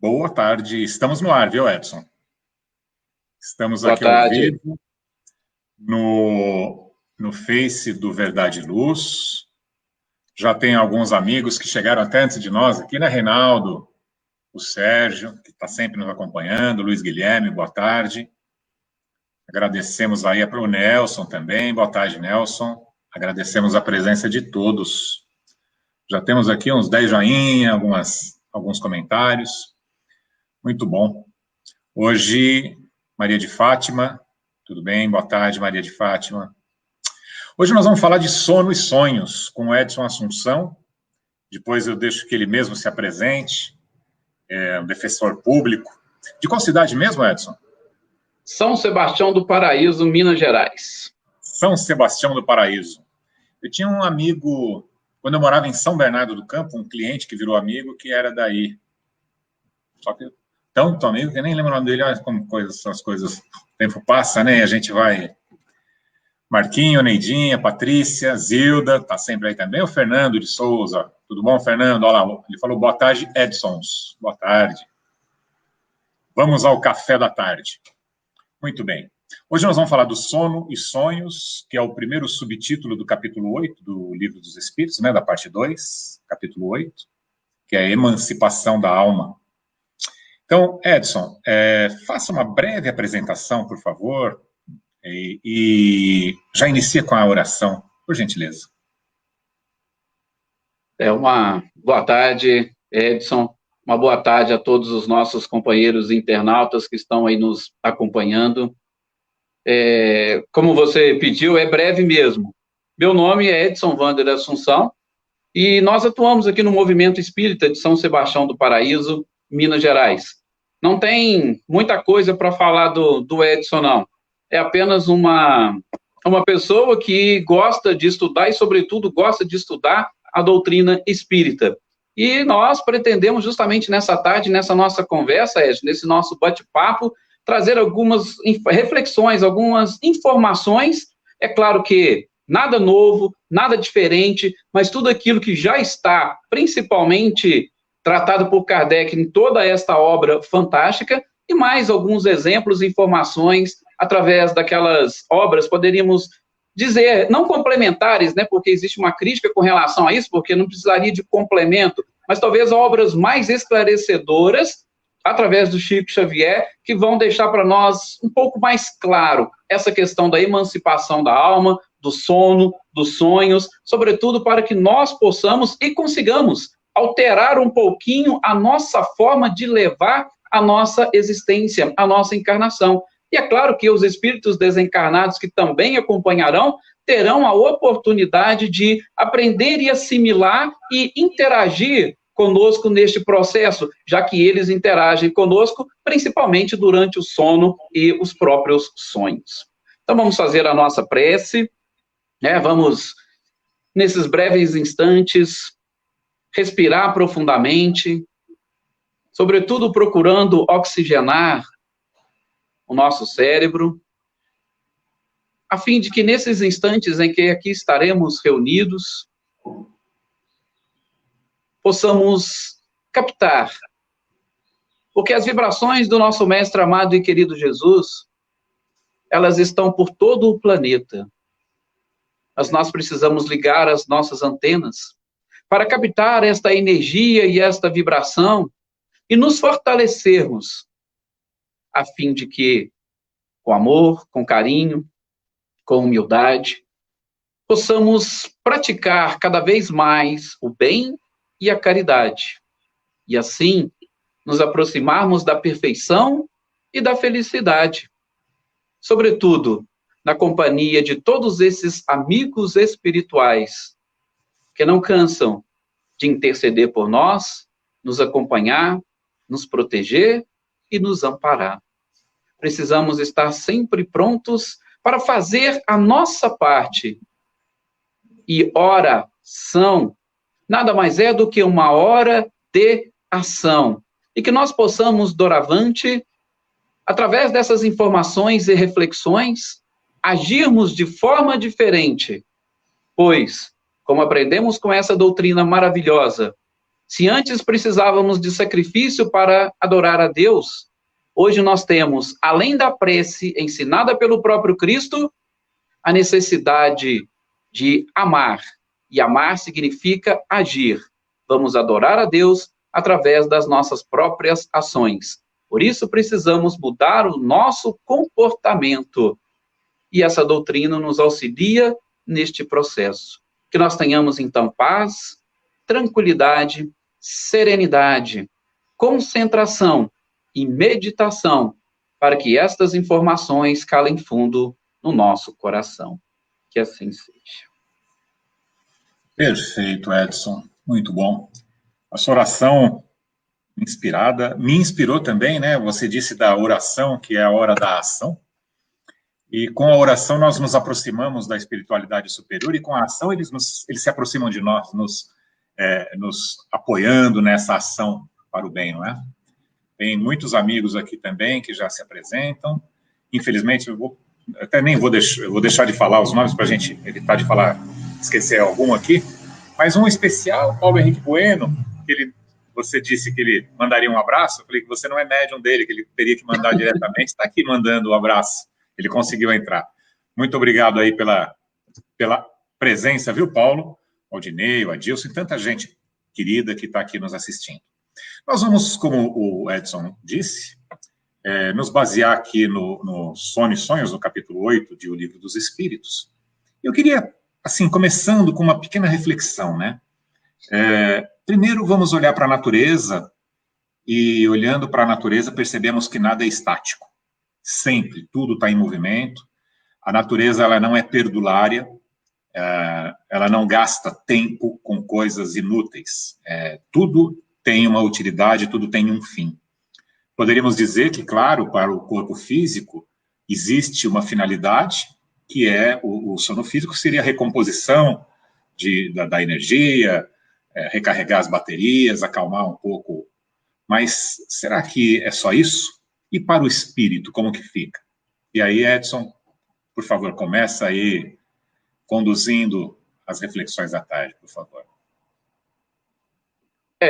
Boa tarde. Estamos no ar, viu, Edson? Estamos Boa aqui ao tarde. vivo no Face do Verdade e Luz. Já tem alguns amigos que chegaram até antes de nós aqui, né, Reinaldo? O Sérgio, que está sempre nos acompanhando, o Luiz Guilherme, boa tarde. Agradecemos aí para o Nelson também, boa tarde, Nelson. Agradecemos a presença de todos. Já temos aqui uns 10 joinha, alguns comentários. Muito bom. Hoje, Maria de Fátima, tudo bem? Boa tarde, Maria de Fátima. Hoje nós vamos falar de sono e sonhos com o Edson Assunção. Depois eu deixo que ele mesmo se apresente, um defensor público. De qual cidade mesmo, Edson? São Sebastião do Paraíso, Minas Gerais. São Sebastião do Paraíso. Eu tinha um amigo, quando eu morava em São Bernardo do Campo, um cliente que virou amigo, que era daí. Só que tanto amigo que eu nem lembro o nome dele. Olha como essas coisas, o tempo passa, né? E a gente vai... Marquinho, Neidinha, Patrícia, Zilda, tá sempre aí também. O Fernando de Souza. Tudo bom, Fernando? Olha lá, ele falou boa tarde, Edsons. Boa tarde. Vamos ao café da tarde. Muito bem. Hoje nós vamos falar do sono e sonhos, que é o primeiro subtítulo do capítulo 8 do Livro dos Espíritos, né, da parte 2, capítulo 8, que é a emancipação da alma. Então, Edson, faça uma breve apresentação, por favor, e já inicia com a oração, por gentileza. Uma boa tarde, Edson. Uma boa tarde a todos os nossos companheiros internautas que estão aí nos acompanhando. Como você pediu, é breve mesmo. Meu nome é Edson Wander Assunção e nós atuamos aqui no Movimento Espírita de São Sebastião do Paraíso, Minas Gerais. Não tem muita coisa para falar do Edson, não. É apenas uma pessoa que gosta de estudar e, sobretudo, gosta de estudar a doutrina espírita. E nós pretendemos, justamente nessa tarde, nessa nossa conversa, Edson, nesse nosso bate-papo, trazer algumas reflexões, algumas informações. É claro que nada novo, nada diferente, mas tudo aquilo que já está, principalmente, tratado por Kardec em toda esta obra fantástica, e mais alguns exemplos e informações através daquelas obras, poderíamos dizer, não complementares, né, porque existe uma crítica com relação a isso, porque não precisaria de complemento, mas talvez obras mais esclarecedoras, através do Chico Xavier, que vão deixar para nós um pouco mais claro essa questão da emancipação da alma, do sono, dos sonhos, sobretudo para que nós possamos e consigamos alterar um pouquinho a nossa forma de levar a nossa existência, a nossa encarnação. E é claro que os espíritos desencarnados que também acompanharão terão a oportunidade de aprender e assimilar e interagir conosco neste processo, já que eles interagem conosco principalmente durante o sono e os próprios sonhos. Então vamos fazer a nossa prece, né? Vamos, nesses breves instantes, respirar profundamente, sobretudo procurando oxigenar o nosso cérebro, a fim de que nesses instantes em que aqui estaremos reunidos, possamos captar, porque as vibrações do nosso mestre amado e querido Jesus, elas estão por todo o planeta, mas nós precisamos ligar as nossas antenas para captar esta energia e esta vibração e nos fortalecermos, a fim de que, com amor, com carinho, com humildade, possamos praticar cada vez mais o bem e a caridade, e assim nos aproximarmos da perfeição e da felicidade, sobretudo na companhia de todos esses amigos espirituais que não cansam de interceder por nós, nos acompanhar, nos proteger e nos amparar. Precisamos estar sempre prontos para fazer a nossa parte. E oração nada mais é do que uma hora de ação. E que nós possamos, doravante, através dessas informações e reflexões, agirmos de forma diferente. Pois, como aprendemos com essa doutrina maravilhosa, Se antes precisávamos de sacrifício para adorar a Deus, hoje nós temos, além da prece ensinada pelo próprio Cristo, a necessidade de amar. E amar significa agir. Vamos adorar a Deus através das nossas próprias ações. Por isso precisamos mudar o nosso comportamento. E essa doutrina nos auxilia neste processo. Que nós tenhamos, então, paz, tranquilidade, serenidade, concentração e meditação, para que estas informações calem fundo no nosso coração. Que assim seja. Perfeito, Edson. Muito bom. A sua oração inspirada, me inspirou também, né? Você disse da oração, que é a hora da ação. E com a oração nós nos aproximamos da espiritualidade superior, e com a ação eles se aproximam de nós, nos apoiando nessa ação para o bem, não é? Tem muitos amigos aqui também que já se apresentam. Infelizmente, eu vou deixar de falar os nomes para a gente evitar de esquecer algum aqui. Mas um especial, Paulo Henrique Bueno, você disse que ele mandaria um abraço. Eu falei que você não é médium dele, que ele teria que mandar diretamente. Está aqui mandando o abraço. Ele conseguiu entrar. Muito obrigado aí pela presença, viu, Paulo? Aldinei, o Adilson e tanta gente querida que está aqui nos assistindo. Nós vamos, como o Edson disse, nos basear aqui no Sono e Sonhos, no capítulo 8 de O Livro dos Espíritos. Eu queria, assim, começando com uma pequena reflexão, né? Primeiro, vamos olhar para a natureza, e olhando para a natureza, percebemos que nada é estático. Sempre, tudo está em movimento. A natureza, ela não é perdulária, ela não gasta tempo com coisas inúteis. Tudo tem uma utilidade, tudo tem um fim. Poderíamos dizer que, claro, para o corpo físico, existe uma finalidade, que é o sono físico, seria a recomposição da energia, recarregar as baterias, acalmar um pouco. Mas será que é só isso? E para o espírito, como que fica? E aí, Edson, por favor, começa aí conduzindo as reflexões da tarde, por favor.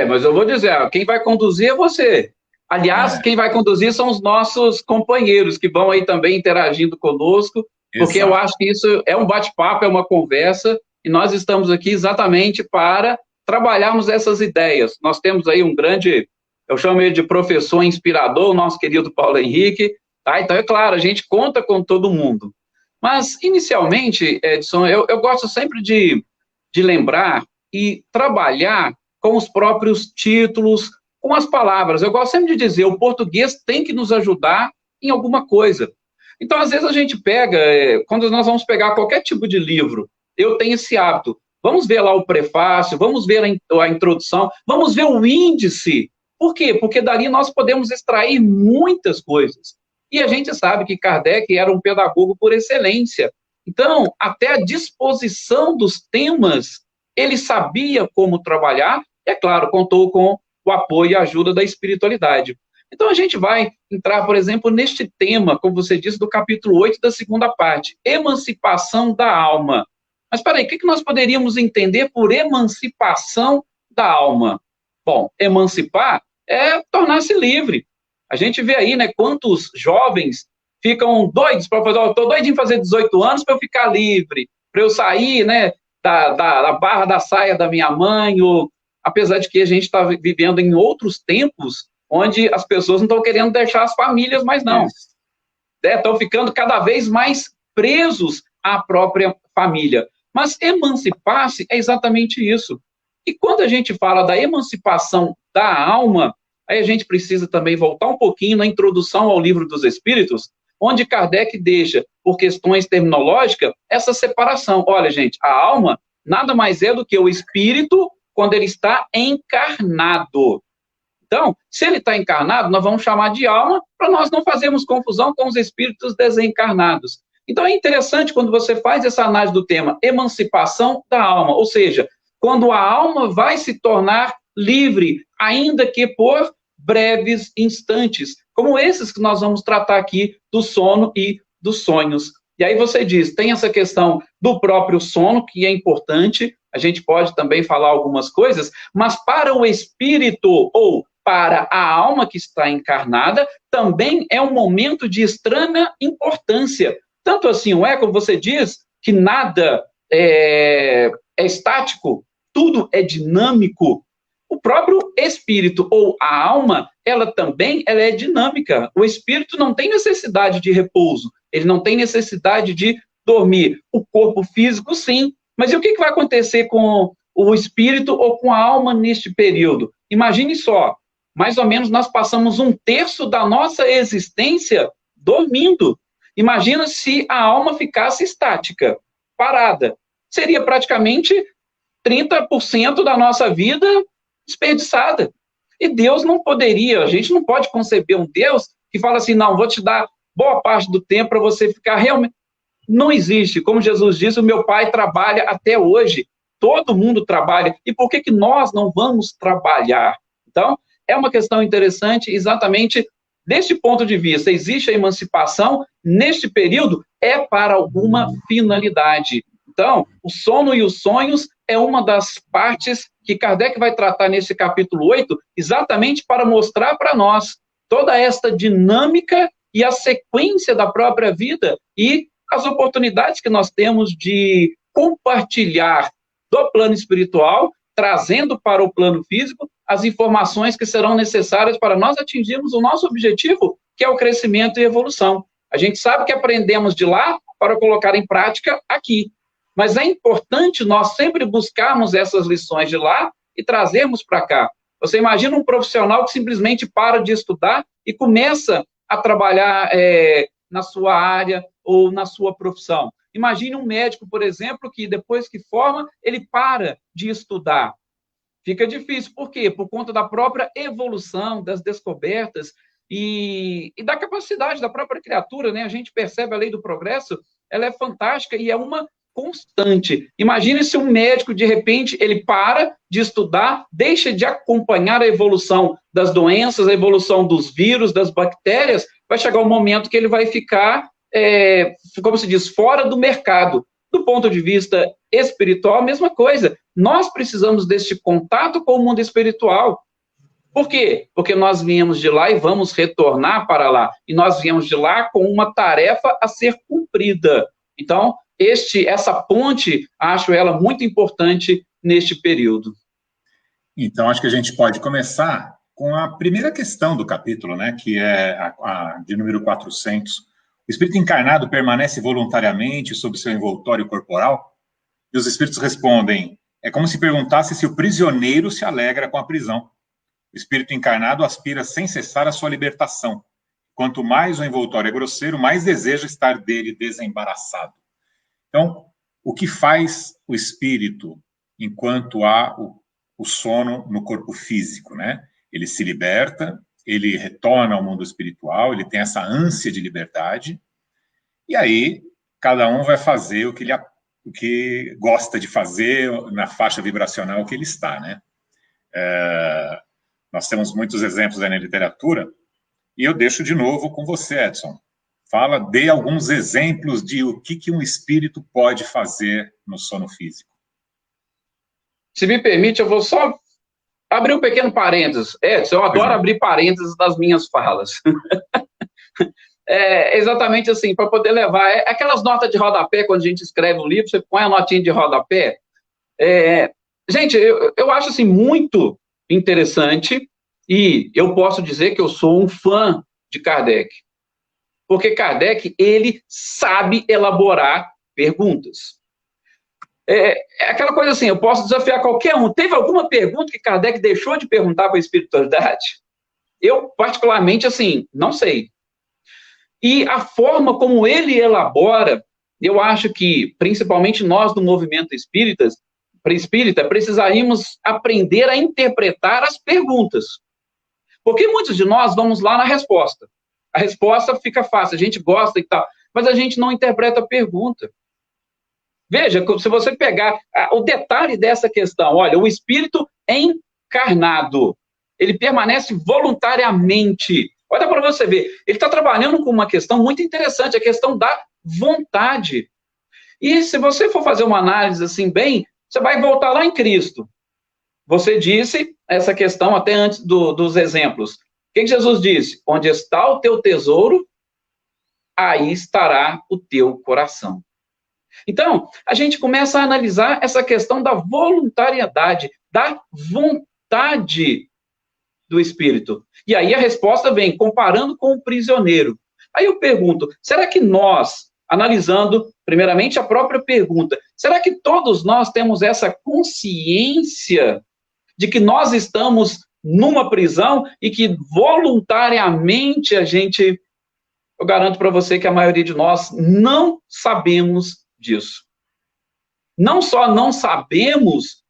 Mas eu vou dizer, quem vai conduzir é você. Aliás, quem vai conduzir são os nossos companheiros, que vão aí também interagindo conosco, porque eu acho que isso é um bate-papo, é uma conversa, e nós estamos aqui exatamente para trabalharmos essas ideias. Nós temos aí um grande, eu chamo ele de professor inspirador, o nosso querido Paulo Henrique, tá? Então, é claro, a gente conta com todo mundo. Mas, inicialmente, Edson, eu gosto sempre de lembrar e trabalhar com os próprios títulos, com as palavras. Eu gosto sempre de dizer, o português tem que nos ajudar em alguma coisa. Então, às vezes a gente pega, quando nós vamos pegar qualquer tipo de livro, eu tenho esse hábito, vamos ver lá o prefácio, vamos ver a introdução, vamos ver o índice. Por quê? Porque dali nós podemos extrair muitas coisas. E a gente sabe que Kardec era um pedagogo por excelência. Então, até a disposição dos temas, ele sabia como trabalhar, e, é claro, contou com o apoio e a ajuda da espiritualidade. Então, a gente vai entrar, por exemplo, neste tema, como você disse, do capítulo 8 da segunda parte, emancipação da alma. Mas, espera aí, o que nós poderíamos entender por emancipação da alma? Bom, emancipar é tornar-se livre. A gente vê aí, né, quantos jovens ficam doidos para fazer, estou doidinho em fazer 18 anos para eu ficar livre, para eu sair, né, da barra da saia da minha mãe, ou, apesar de que a gente está vivendo em outros tempos, onde as pessoas não estão querendo deixar as famílias mais não. Estão ficando cada vez mais presos à própria família. Mas emancipar-se é exatamente isso. E quando a gente fala da emancipação da alma, aí a gente precisa também voltar um pouquinho na introdução ao Livro dos Espíritos, onde Kardec deixa, por questões terminológicas, essa separação. Olha, gente, a alma nada mais é do que o espírito quando ele está encarnado. Então, se ele está encarnado, nós vamos chamar de alma para nós não fazermos confusão com os espíritos desencarnados. Então, é interessante quando você faz essa análise do tema emancipação da alma, ou seja, quando a alma vai se tornar livre, ainda que por breves instantes, como esses que nós vamos tratar aqui do sono e dos sonhos. E aí você diz, tem essa questão do próprio sono, que é importante, a gente pode também falar algumas coisas, mas para o espírito ou para a alma que está encarnada, também é um momento de extrema importância. Tanto assim, não é como você diz, que nada é estático, tudo é dinâmico. O próprio espírito ou a alma, ela é dinâmica. O espírito não tem necessidade de repouso, ele não tem necessidade de dormir. O corpo físico, sim. Mas e o que vai acontecer com o espírito ou com a alma neste período? Imagine só, mais ou menos nós passamos 1/3 da nossa existência dormindo. Imagina se a alma ficasse estática, parada. Seria praticamente 30% da nossa vida desperdiçada. E Deus não poderia, a gente não pode conceber um Deus que fala assim, não, vou te dar boa parte do tempo para você ficar realmente... Não existe. Como Jesus disse, o meu Pai trabalha até hoje. Todo mundo trabalha. E por que nós não vamos trabalhar? Então, é uma questão interessante, exatamente deste ponto de vista. Existe a emancipação, neste período, é para alguma finalidade. Então, o sono e os sonhos é uma das partes que Kardec vai tratar nesse capítulo 8, exatamente para mostrar para nós toda esta dinâmica e a sequência da própria vida e as oportunidades que nós temos de compartilhar do plano espiritual, trazendo para o plano físico as informações que serão necessárias para nós atingirmos o nosso objetivo, que é o crescimento e evolução. A gente sabe que aprendemos de lá para colocar em prática aqui. Mas é importante nós sempre buscarmos essas lições de lá e trazermos para cá. Você imagina um profissional que simplesmente para de estudar e começa a trabalhar na sua área ou na sua profissão. Imagine um médico, por exemplo, que depois que forma, ele para de estudar. Fica difícil. Por quê? Por conta da própria evolução, das descobertas e da capacidade da própria criatura, né? A gente percebe a lei do progresso, ela é fantástica e é uma constante. Imagine se um médico, de repente, ele para de estudar, deixa de acompanhar a evolução das doenças, a evolução dos vírus, das bactérias, vai chegar um momento que ele vai ficar, como se diz, fora do mercado. Do ponto de vista espiritual, a mesma coisa. Nós precisamos deste contato com o mundo espiritual. Por quê? Porque nós viemos de lá e vamos retornar para lá. E nós viemos de lá com uma tarefa a ser cumprida. Então, essa ponte, acho ela muito importante neste período. Então, acho que a gente pode começar com a primeira questão do capítulo, né, que é a de número 400. O espírito encarnado permanece voluntariamente sob seu envoltório corporal? E os espíritos respondem, é como se perguntasse se o prisioneiro se alegra com a prisão. O espírito encarnado aspira sem cessar a sua libertação. Quanto mais o envoltório é grosseiro, mais deseja estar dele desembaraçado. Então, o que faz o espírito enquanto há o sono no corpo físico, né? Ele se liberta, ele retorna ao mundo espiritual, ele tem essa ânsia de liberdade, e aí cada um vai fazer o que gosta de fazer na faixa vibracional que ele está, né? Nós temos muitos exemplos aí na literatura, e eu deixo de novo com você, Edson. Dê alguns exemplos de o que um espírito pode fazer no sono físico. Se me permite, eu vou só abrir um pequeno parênteses. Edson, eu adoro abrir parênteses nas minhas falas. Exatamente assim, para poder levar... aquelas notas de rodapé, quando a gente escreve um livro, você põe a notinha de rodapé. Gente, eu acho assim, muito interessante, e eu posso dizer que eu sou um fã de Kardec. Porque Kardec, ele sabe elaborar perguntas. Aquela coisa assim, eu posso desafiar qualquer um. Teve alguma pergunta que Kardec deixou de perguntar para a espiritualidade? Eu, particularmente, assim, não sei. E a forma como ele elabora, eu acho que, principalmente nós do movimento espírita, precisaríamos aprender a interpretar as perguntas. Porque muitos de nós vamos lá na resposta. A resposta fica fácil, a gente gosta e tal, mas a gente não interpreta a pergunta. Veja, se você pegar o detalhe dessa questão, olha, o espírito encarnado, ele permanece voluntariamente. Olha para você ver, ele está trabalhando com uma questão muito interessante, a questão da vontade. E se você for fazer uma análise assim bem Você vai voltar lá em Cristo. Você disse essa questão até antes dos exemplos. O que Jesus disse? Onde está o teu tesouro, aí estará o teu coração. Então, a gente começa a analisar essa questão da voluntariedade, da vontade do Espírito. E aí a resposta vem comparando com o prisioneiro. Aí eu pergunto, será que nós, analisando primeiramente a própria pergunta, será que todos nós temos essa consciência de que nós estamos numa prisão e que voluntariamente a gente, eu garanto para você que a maioria de nós não sabemos disso. Não só não sabemos,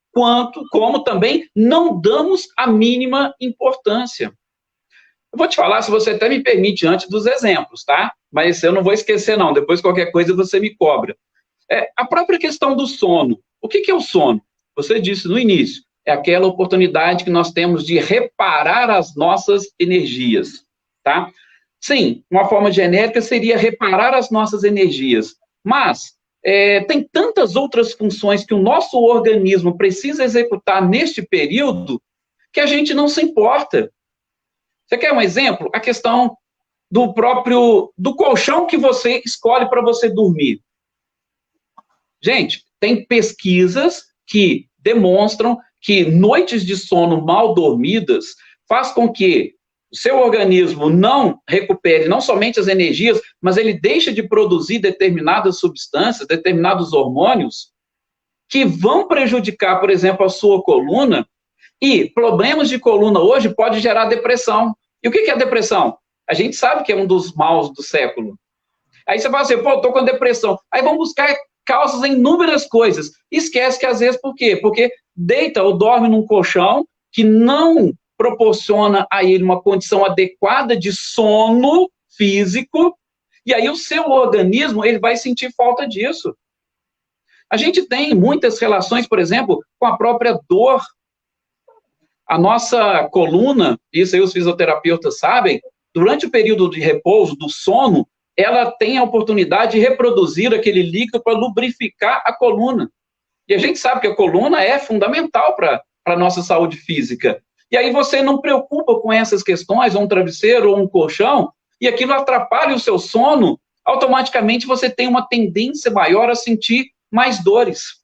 como também não damos a mínima importância. Eu vou te falar, se você até me permite, antes dos exemplos, tá? Mas eu não vou esquecer, não. Depois, qualquer coisa, você me cobra. A própria questão do sono. O que é o sono? Você disse no início. É aquela oportunidade que nós temos de reparar as nossas energias, tá? Sim, uma forma genérica seria reparar as nossas energias. Mas tem tantas outras funções que o nosso organismo precisa executar neste período que a gente não se importa. Você quer um exemplo? A questão do colchão que você escolhe para você dormir. Gente, tem pesquisas que demonstram que noites de sono mal dormidas faz com que o seu organismo não recupere não somente as energias, mas ele deixa de produzir determinadas substâncias, determinados hormônios, que vão prejudicar, por exemplo, a sua coluna, e problemas de coluna hoje pode gerar depressão. E o que é depressão? A gente sabe que é um dos maus do século. Aí você fala assim, pô, eu tô com depressão. Aí vamos buscar causas em inúmeras coisas. Esquece que às vezes, por quê? Porque deita ou dorme num colchão que não proporciona a ele uma condição adequada de sono físico, e aí o seu organismo ele vai sentir falta disso. A gente tem muitas relações, por exemplo, com a própria dor. A nossa coluna, isso aí os fisioterapeutas sabem, durante o período de repouso, do sono, ela tem a oportunidade de reproduzir aquele líquido para lubrificar a coluna. E a gente sabe que a coluna é fundamental para a nossa saúde física. E aí você não preocupa com essas questões, um travesseiro ou um colchão, e aquilo atrapalha o seu sono, automaticamente você tem uma tendência maior a sentir mais dores.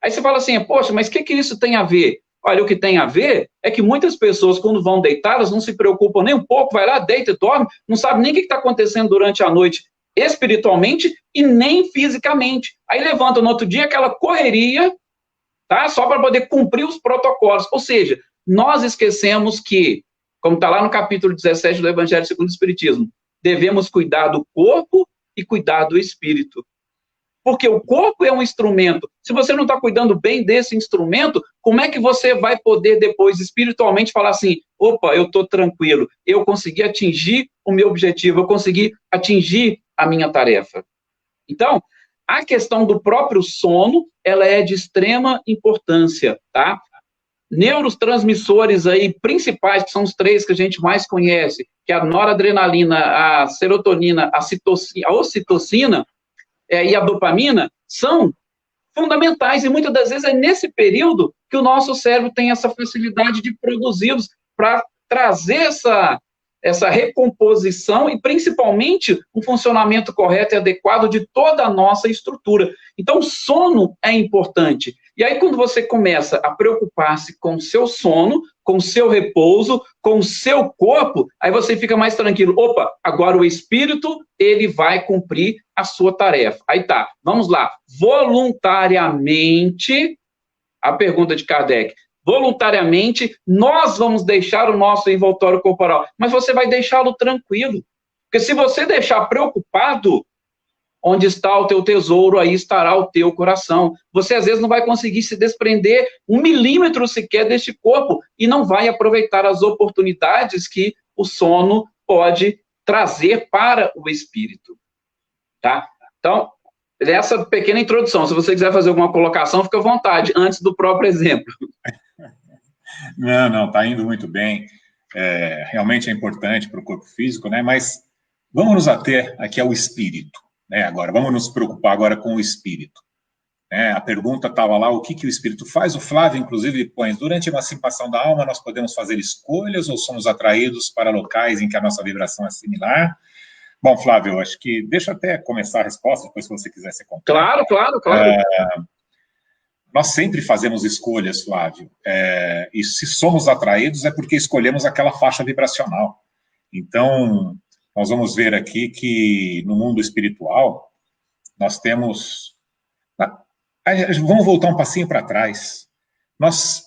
Aí você fala assim, poxa, mas o que isso tem a ver? Olha, o que tem a ver é que muitas pessoas, quando vão deitar, elas não se preocupam nem um pouco, vai lá, deita e dorme, não sabe nem o que está acontecendo durante a noite, espiritualmente e nem fisicamente. Aí levanta no outro dia aquela correria, tá? Só para poder cumprir os protocolos. Ou seja, nós esquecemos que, como está lá no capítulo 17 do Evangelho segundo o Espiritismo, devemos cuidar do corpo e cuidar do espírito. Porque o corpo é um instrumento. Se você não está cuidando bem desse instrumento, como é que você vai poder depois espiritualmente falar assim, opa, eu estou tranquilo, eu consegui atingir o meu objetivo, eu consegui atingir a minha tarefa. Então, a questão do próprio sono, ela é de extrema importância, tá? Neurotransmissores aí principais, que são os 3 que a gente mais conhece, que é a noradrenalina, a serotonina, a ocitocina, e a dopamina, são fundamentais, e muitas das vezes é nesse período que o nosso cérebro tem essa facilidade de produzi-los para trazer essa recomposição e, principalmente, um funcionamento correto e adequado de toda a nossa estrutura. Então, o sono é importante. E aí, quando você começa a preocupar-se com o seu sono, com o seu repouso, com o seu corpo, aí você fica mais tranquilo. Opa, agora o espírito, ele vai cumprir a sua tarefa. Aí tá, vamos lá. Voluntariamente, a pergunta de Kardec, voluntariamente, nós vamos deixar o nosso envoltório corporal, mas você vai deixá-lo tranquilo. Porque se você deixar preocupado, onde está o teu tesouro, aí estará o teu coração. Você, às vezes, não vai conseguir se desprender 1 milímetro sequer deste corpo e não vai aproveitar as oportunidades que o sono pode trazer para o espírito. Tá? Então, essa pequena introdução. Se você quiser fazer alguma colocação, fica à vontade, antes do próprio exemplo. Não, está indo muito bem. Realmente é importante para o corpo físico, né? Mas vamos nos ater aqui ao espírito. Agora, vamos nos preocupar agora com o espírito. né? A pergunta estava lá, o que o espírito faz? O Flávio, inclusive, põe, durante a emancipação da alma, nós podemos fazer escolhas ou somos atraídos para locais em que a nossa vibração é similar? Bom, Flávio, acho que deixa eu até começar a resposta, depois se você quiser se completar. Claro. Nós sempre fazemos escolhas, Flávio, e se somos atraídos é porque escolhemos aquela faixa vibracional. Então, nós vamos ver aqui que no mundo espiritual, nós temos... Vamos voltar um passinho para trás. Nós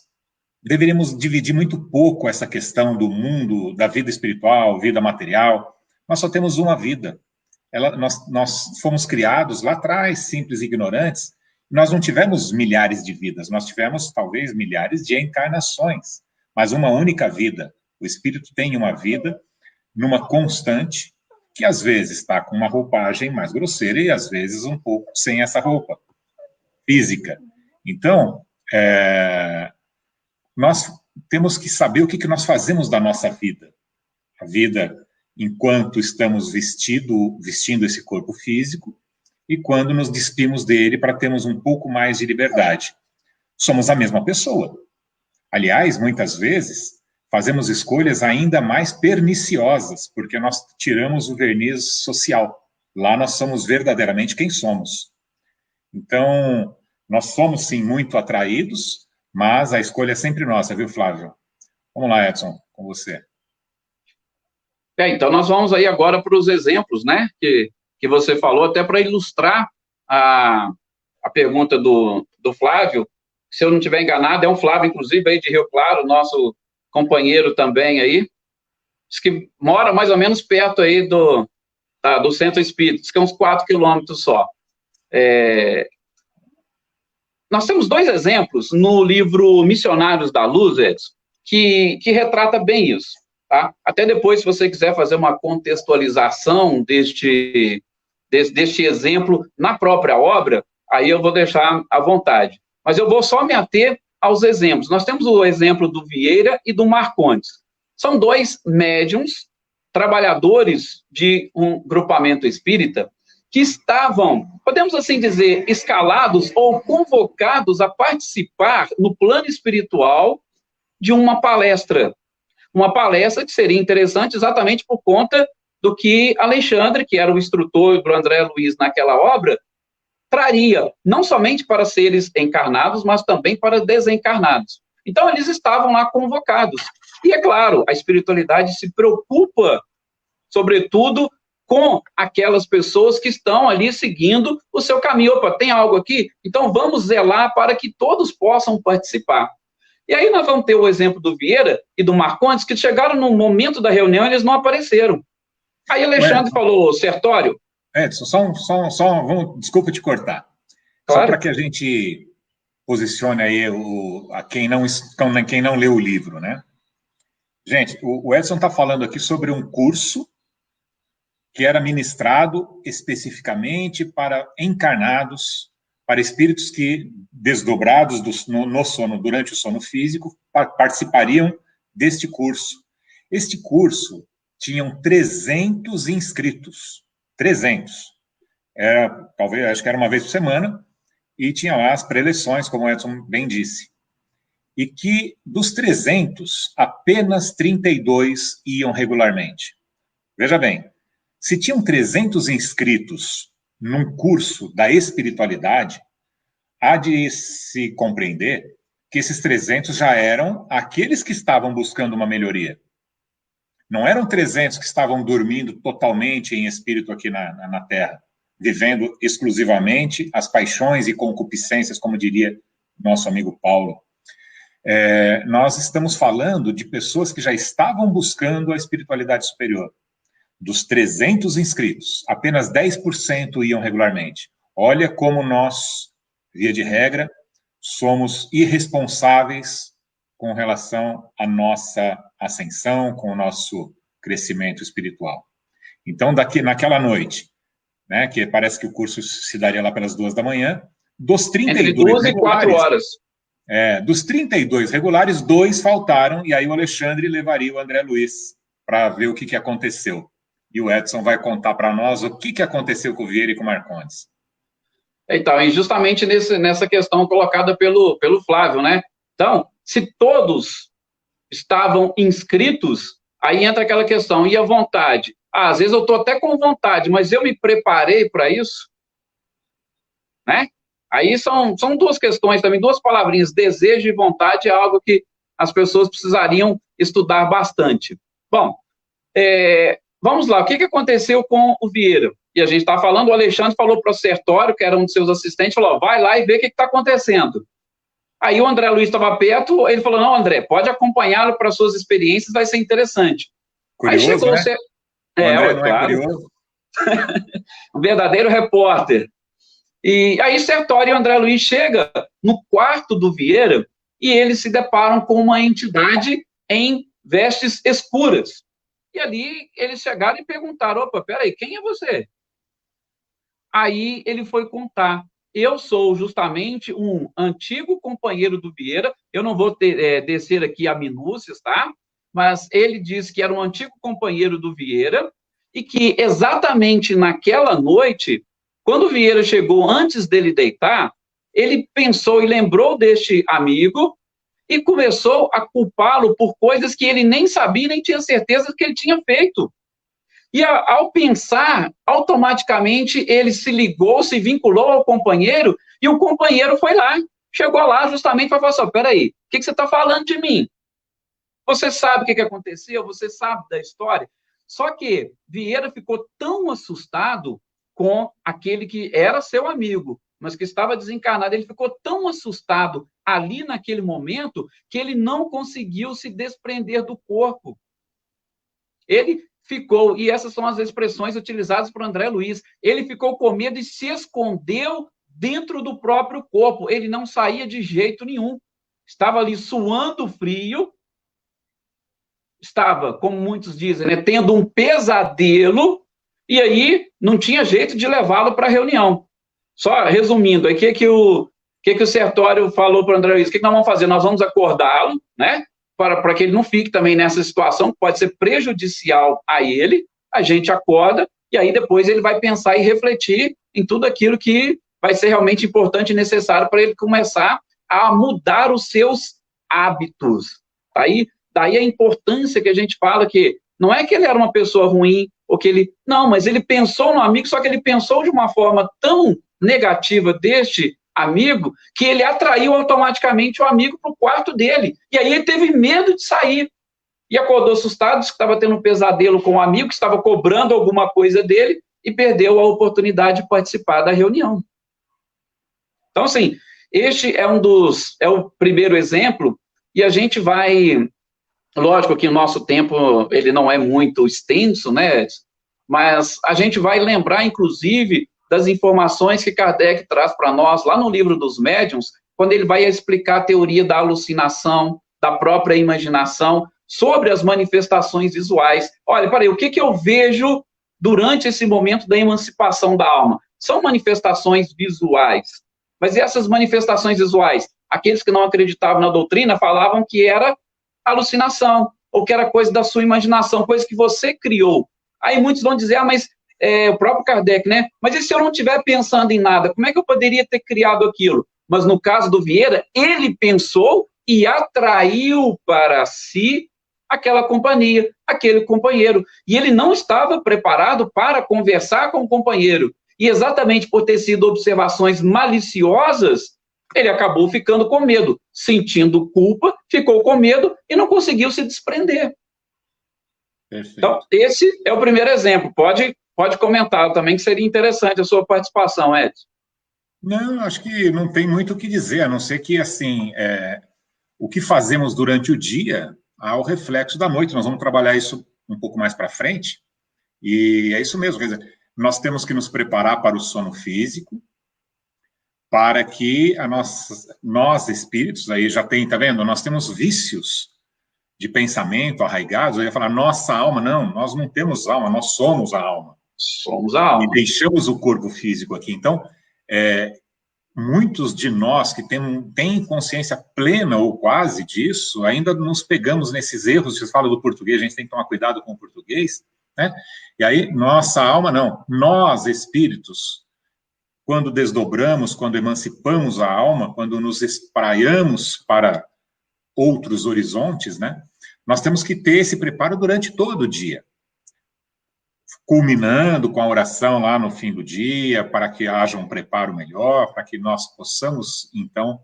deveríamos dividir muito pouco essa questão do mundo, da vida espiritual, vida material. Nós só temos uma vida. Nós fomos criados lá atrás, simples e ignorantes. Nós não tivemos milhares de vidas, nós tivemos talvez milhares de encarnações, mas uma única vida. O espírito tem uma vida numa constante, que às vezes está com uma roupagem mais grosseira e às vezes um pouco sem essa roupa física. Então, nós temos que saber o que nós fazemos da nossa vida. A vida enquanto estamos vestindo esse corpo físico e quando nos despimos dele para termos um pouco mais de liberdade. Somos a mesma pessoa. Aliás, muitas vezes, fazemos escolhas ainda mais perniciosas, porque nós tiramos o verniz social. Lá nós somos verdadeiramente quem somos. Então, nós somos, sim, muito atraídos, mas a escolha é sempre nossa, viu, Flávio? Vamos lá, Edson, com você. Então, nós vamos aí agora para os exemplos, né, que você falou, até para ilustrar a pergunta do Flávio. Se eu não estiver enganado, é um Flávio, inclusive, aí de Rio Claro, nosso companheiro também aí, diz que mora mais ou menos perto aí do Centro Espírita, diz que é uns 4 quilômetros só. Nós temos 2 exemplos no livro Missionários da Luz, Edson, que retrata bem isso. Tá? Até depois, se você quiser fazer uma contextualização deste exemplo na própria obra, aí eu vou deixar à vontade. Mas eu vou só me ater aos exemplos. Nós temos o exemplo do Vieira e do Marcondes. São 2 médiums, trabalhadores de um grupamento espírita, que estavam, podemos assim dizer, escalados ou convocados a participar no plano espiritual de uma palestra que seria interessante exatamente por conta do que Alexandre, que era o instrutor do André Luiz naquela obra, traria, não somente para seres encarnados, mas também para desencarnados. Então, eles estavam lá convocados. E, é claro, a espiritualidade se preocupa, sobretudo, com aquelas pessoas que estão ali seguindo o seu caminho. Opa, tem algo aqui? Então, vamos zelar para que todos possam participar. E aí nós vamos ter o exemplo do Vieira e do Marcondes, que chegaram no momento da reunião e eles não apareceram. Aí Alexandre falou, Sertório... Edson, desculpa te cortar. Claro. Só para que a gente posicione aí quem não leu o livro, né? Gente, o Edson está falando aqui sobre um curso que era ministrado especificamente para encarnados, para espíritos que, desdobrados no sono, durante o sono físico, participariam deste curso. Este curso tinham 300 inscritos. 300. Talvez, acho que era uma vez por semana, e tinha lá as preleções, como o Edson bem disse. E que, dos 300, apenas 32 iam regularmente. Veja bem, se tinham 300 inscritos num curso da espiritualidade, há de se compreender que esses 300 já eram aqueles que estavam buscando uma melhoria. Não eram 300 que estavam dormindo totalmente em espírito aqui na Terra, vivendo exclusivamente as paixões e concupiscências, como diria nosso amigo Paulo. Nós estamos falando de pessoas que já estavam buscando a espiritualidade superior. Dos 300 inscritos, apenas 10% iam regularmente. Olha como nós, via de regra, somos irresponsáveis com relação à nossa ascensão, com o nosso crescimento espiritual. Então, naquela noite, né, que parece que o curso se daria lá pelas 2 da manhã, dos 32 entre 2 e 4 horas. Dos 32 regulares, 2 faltaram, e aí o Alexandre levaria o André Luiz para ver o que aconteceu. E o Edson vai contar para nós o que aconteceu com o Vieira e com o Marcondes. Então, e justamente nessa questão colocada pelo Flávio, né? Então, se todos estavam inscritos, aí entra aquela questão, e a vontade? Às vezes eu estou até com vontade, mas eu me preparei para isso, né? Aí são duas questões também, duas palavrinhas, desejo e vontade é algo que as pessoas precisariam estudar bastante. Bom, vamos lá, o que aconteceu com o Vieira? E a gente está falando, o Alexandre falou para o Sertório, que era um de seus assistentes, falou, vai lá e vê o que está acontecendo. Aí o André Luiz estava perto, ele falou, não, André, pode acompanhá-lo para suas experiências, vai ser interessante. Curioso, aí chegou né? O André não claro. É curioso? Um verdadeiro repórter. E aí Sertório e o André Luiz chegam no quarto do Vieira e eles se deparam com uma entidade em vestes escuras. E ali eles chegaram e perguntaram, opa, peraí, quem é você? Aí ele foi contar, eu sou justamente um antigo companheiro do Vieira, eu não vou descer aqui a minúcias, tá? Mas ele disse que era um antigo companheiro do Vieira e que exatamente naquela noite, quando o Vieira chegou antes dele deitar, ele pensou e lembrou deste amigo e começou a culpá-lo por coisas que ele nem sabia, nem tinha certeza que ele tinha feito. E ao pensar, automaticamente ele se ligou, se vinculou ao companheiro, e o companheiro foi lá, chegou lá justamente para falar assim, peraí, o que você está falando de mim? Você sabe o que aconteceu? Você sabe da história? Só que Vieira ficou tão assustado com aquele que era seu amigo, mas que estava desencarnado, ele ficou tão assustado ali naquele momento, que ele não conseguiu se desprender do corpo. Ele ficou, e essas são as expressões utilizadas por André Luiz, ele ficou com medo e se escondeu dentro do próprio corpo, ele não saía de jeito nenhum, estava ali suando frio, estava, como muitos dizem, né, tendo um pesadelo, e aí não tinha jeito de levá-lo para a reunião. Só resumindo, aí o que o Sertório falou para o André Luiz, o que nós vamos fazer? Nós vamos acordá-lo, né, para que ele não fique também nessa situação, que pode ser prejudicial a ele, a gente acorda, e aí depois ele vai pensar e refletir em tudo aquilo que vai ser realmente importante e necessário para ele começar a mudar os seus hábitos. Daí a importância que a gente fala que não é que ele era uma pessoa ruim, ou que ele... Não, mas ele pensou no amigo, só que ele pensou de uma forma tão negativa deste amigo, que ele atraiu automaticamente o amigo para o quarto dele. E aí ele teve medo de sair. E acordou assustado, disse que estava tendo um pesadelo com o amigo, que estava cobrando alguma coisa dele, e perdeu a oportunidade de participar da reunião. Então, assim, este é o primeiro exemplo, e a gente vai... Lógico que o nosso tempo ele não é muito extenso, né? Mas a gente vai lembrar, inclusive, das informações que Kardec traz para nós lá no livro dos médiuns, quando ele vai explicar a teoria da alucinação, da própria imaginação, sobre as manifestações visuais. Olha, peraí, o que eu vejo durante esse momento da emancipação da alma? São manifestações visuais. Mas essas manifestações visuais, aqueles que não acreditavam na doutrina falavam que era alucinação, ou que era coisa da sua imaginação, coisa que você criou. Aí muitos vão dizer, mas o próprio Kardec, né? Mas e se eu não estiver pensando em nada, como é que eu poderia ter criado aquilo? Mas no caso do Vieira, ele pensou e atraiu para si aquela companhia, aquele companheiro. E ele não estava preparado para conversar com o companheiro. E exatamente por ter sido observações maliciosas, ele acabou ficando com medo, sentindo culpa, ficou com medo e não conseguiu se desprender. Perfeito. Então, esse é o primeiro exemplo. Pode comentar também, que seria interessante a sua participação, Edson. Não, acho que não tem muito o que dizer, a não ser que, assim, o que fazemos durante o dia há o reflexo da noite. Nós vamos trabalhar isso um pouco mais para frente, e é isso mesmo, quer dizer, nós temos que nos preparar para o sono físico, para que nós espíritos, aí já tem, tá vendo? Nós temos vícios de pensamento arraigados, eu ia falar, nossa alma, não, nós não temos alma, nós somos a alma. Somos a alma. E deixamos o corpo físico aqui. Então, muitos de nós que têm consciência plena ou quase disso, ainda nos pegamos nesses erros. Você fala do português, a gente tem que tomar cuidado com o português, né? E aí, nossa alma, não, nós espíritos, quando desdobramos, quando emancipamos a alma, quando nos espraiamos para outros horizontes, né? Nós temos que ter esse preparo durante todo o dia, culminando com a oração lá no fim do dia, para que haja um preparo melhor, para que nós possamos, então,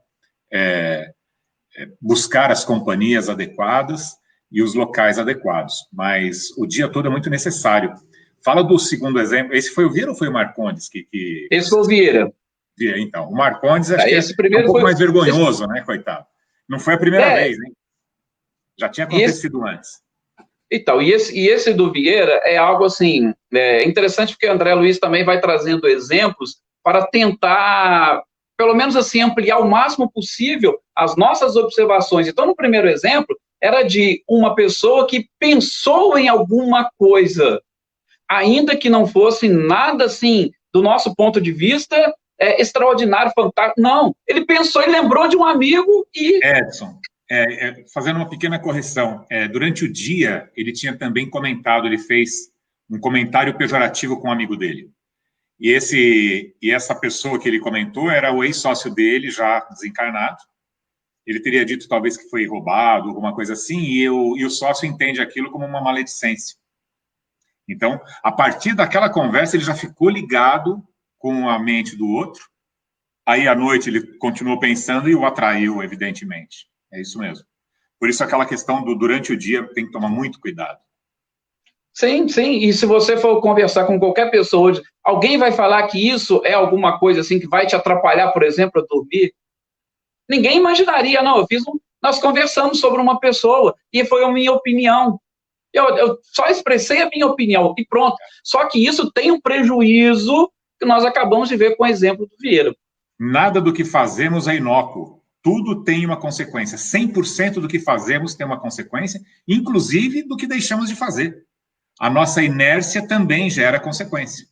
buscar as companhias adequadas e os locais adequados. Mas o dia todo é muito necessário. Fala do segundo exemplo. Esse foi o Vieira ou foi o Marcondes? Esse foi o Vieira. Então, o Marcondes acho que esse primeiro é um pouco foi... mais vergonhoso, né, coitado? Não foi a primeira vez, hein? Já tinha acontecido antes. Então, e esse do Vieira é algo assim, interessante, porque o André Luiz também vai trazendo exemplos para tentar, pelo menos assim, ampliar o máximo possível as nossas observações. Então, no primeiro exemplo, era de uma pessoa que pensou em alguma coisa, ainda que não fosse nada assim, do nosso ponto de vista, extraordinário, fantástico. Não, ele pensou e lembrou de um amigo e... Edson, fazendo uma pequena correção, durante o dia, ele tinha também comentado, ele fez um comentário pejorativo com um amigo dele. E essa pessoa que ele comentou era o ex-sócio dele, já desencarnado. Ele teria dito, talvez, que foi roubado, alguma coisa assim, e o sócio entende aquilo como uma maledicência. Então, a partir daquela conversa, ele já ficou ligado com a mente do outro. Aí, à noite, ele continuou pensando e o atraiu, evidentemente. É isso mesmo. Por isso, aquela questão do durante o dia tem que tomar muito cuidado. Sim, sim. E se você for conversar com qualquer pessoa hoje, alguém vai falar que isso é alguma coisa assim que vai te atrapalhar, por exemplo, a dormir? Ninguém imaginaria, não. Nós conversamos sobre uma pessoa e foi a minha opinião. Eu só expressei a minha opinião e pronto. Só que isso tem um prejuízo que nós acabamos de ver com o exemplo do Vieira. Nada do que fazemos é inócuo. Tudo tem uma consequência. 100% do que fazemos tem uma consequência, inclusive do que deixamos de fazer. A nossa inércia também gera consequência.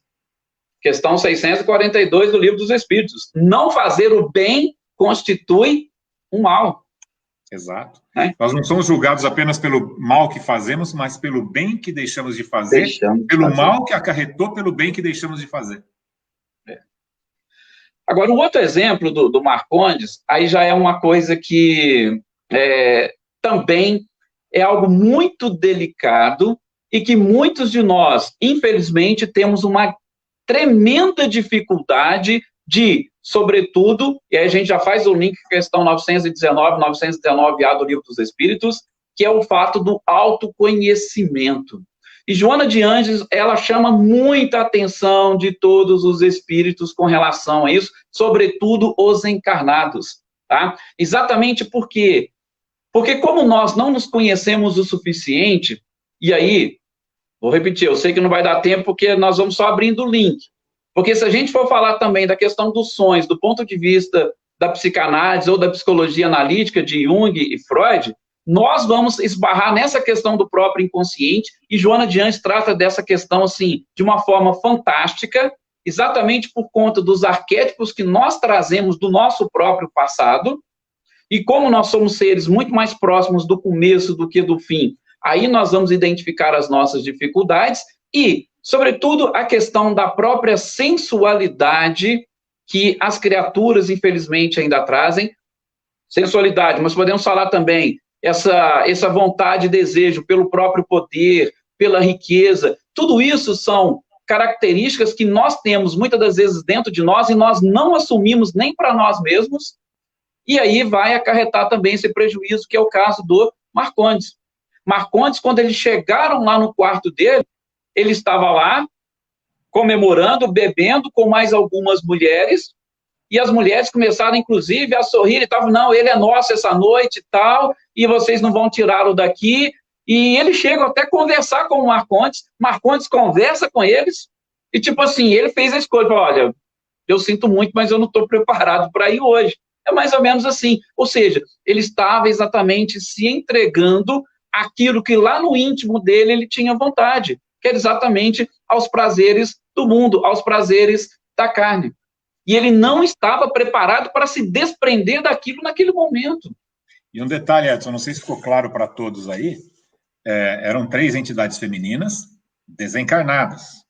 Questão 642 do Livro dos Espíritos. Não fazer o bem constitui um mal. Exato. Nós não somos julgados apenas pelo mal que fazemos, mas pelo bem que deixamos de fazer, pelo mal que acarretou, pelo bem que deixamos de fazer. Agora, o outro exemplo do Marcondes, aí já é uma coisa que também é algo muito delicado e que muitos de nós, infelizmente, temos uma tremenda dificuldade de, sobretudo, e aí a gente já faz o link com a questão 919A do Livro dos Espíritos, que é o fato do autoconhecimento. E Joana de Ângeles, ela chama muita atenção de todos os espíritos com relação a isso, sobretudo os encarnados, tá? Exatamente por quê? Porque como nós não nos conhecemos o suficiente, e aí, vou repetir, eu sei que não vai dar tempo porque nós vamos só abrindo o link, porque se a gente for falar também da questão dos sonhos, do ponto de vista da psicanálise ou da psicologia analítica de Jung e Freud, nós vamos esbarrar nessa questão do próprio inconsciente, e Joana de Ângeles trata dessa questão, assim, de uma forma fantástica, exatamente por conta dos arquétipos que nós trazemos do nosso próprio passado, e como nós somos seres muito mais próximos do começo do que do fim, aí nós vamos identificar as nossas dificuldades e, sobretudo, a questão da própria sensualidade que as criaturas, infelizmente, ainda trazem. Sensualidade, mas podemos falar também essa vontade e desejo pelo próprio poder, pela riqueza. Tudo isso são características que nós temos, muitas das vezes, dentro de nós e nós não assumimos nem para nós mesmos, e aí vai acarretar também esse prejuízo, que é o caso do Marcondes. Marcondes, quando eles chegaram lá no quarto dele, ele estava lá, comemorando, bebendo com mais algumas mulheres, e as mulheres começaram, inclusive, a sorrir, e estavam, não, ele é nosso essa noite e tal, e vocês não vão tirá-lo daqui, e eles chegam até a conversar com o Marcondes conversa com eles, e tipo assim, ele fez a escolha, olha, eu sinto muito, mas eu não estou preparado para ir hoje. É mais ou menos assim, ou seja, ele estava exatamente se entregando aquilo que lá no íntimo dele ele tinha vontade, que era exatamente aos prazeres do mundo, aos prazeres da carne. E ele não estava preparado para se desprender daquilo naquele momento. E um detalhe, Edson, não sei se ficou claro para todos aí, eram 3 entidades femininas desencarnadas.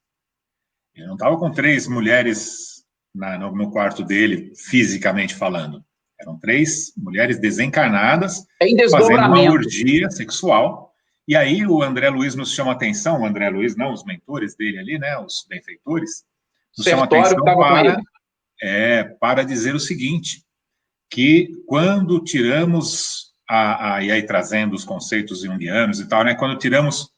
Ele não estava com 3 mulheres no quarto dele, fisicamente falando. Eram 3 mulheres desencarnadas, fazendo uma orgia sexual. E aí o André Luiz nos chama a atenção, o André Luiz, não, os mentores dele ali, né, os benfeitores, nos chama a atenção para dizer o seguinte, que quando tiramos, e aí trazendo os conceitos junguianos e tal, né, quando tiramos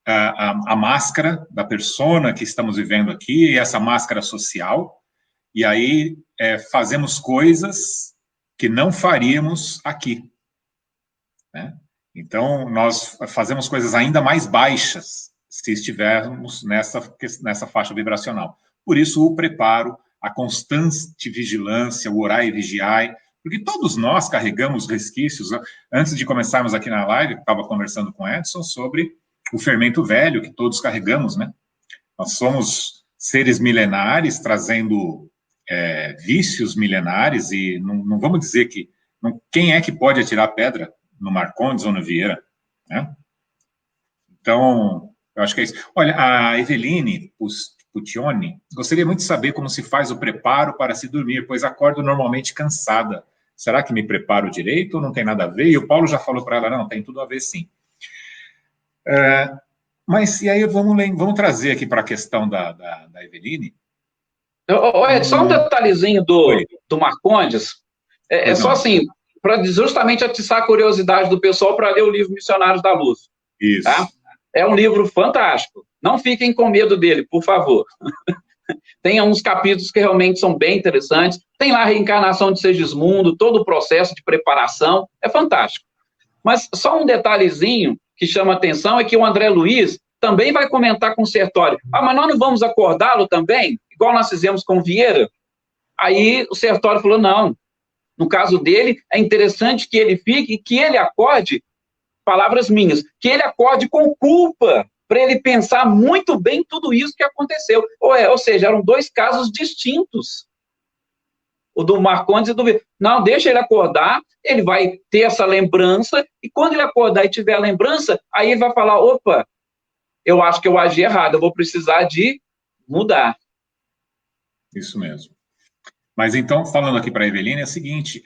a máscara da persona que estamos vivendo aqui, essa máscara social, e aí fazemos coisas que não faríamos aqui, né? Então, nós fazemos coisas ainda mais baixas se estivermos nessa faixa vibracional. Por isso, o preparo, a constante vigilância, o orai e vigiai, porque todos nós carregamos resquícios. Antes de começarmos aqui na live, eu estava conversando com o Edson sobre o fermento velho que todos carregamos, né? Nós somos seres milenares, trazendo vícios milenares, e não vamos dizer que... quem é que pode atirar pedra no Marcondes ou no Vieira, né? Então, eu acho que é isso. Olha, a Eveline Puccioni gostaria muito de saber como se faz o preparo para se dormir, pois acordo normalmente cansada. Será que me preparo direito ou não tem nada a ver? E o Paulo já falou para ela, não, tem tudo a ver sim. Mas, e aí, vamos trazer aqui para a questão da Eveline. Só um detalhezinho do Marcondes. Só assim, para justamente atiçar a curiosidade do pessoal para ler o livro Missionários da Luz. Isso. Tá? É um livro fantástico. Não fiquem com medo dele, por favor. Tem uns capítulos que realmente são bem interessantes. Tem lá a reencarnação de Segismundo, todo o processo de preparação. É fantástico. Mas só um detalhezinho que chama atenção é que o André Luiz também vai comentar com o Sertório. Mas nós não vamos acordá-lo também? Igual nós fizemos com o Vieira? Aí o Sertório falou, não. No caso dele, é interessante que ele fique, que ele acorde, palavras minhas, que ele acorde com culpa, para ele pensar muito bem tudo isso que aconteceu. Ou seja, eram 2 casos distintos. O do Marcondes e do Vieira. Não, deixa ele acordar, ele vai ter essa lembrança, e quando ele acordar e tiver a lembrança, aí ele vai falar, opa, eu acho que eu agi errado, eu vou precisar de mudar. Isso mesmo. Mas então, falando aqui para a Eveline, é o seguinte,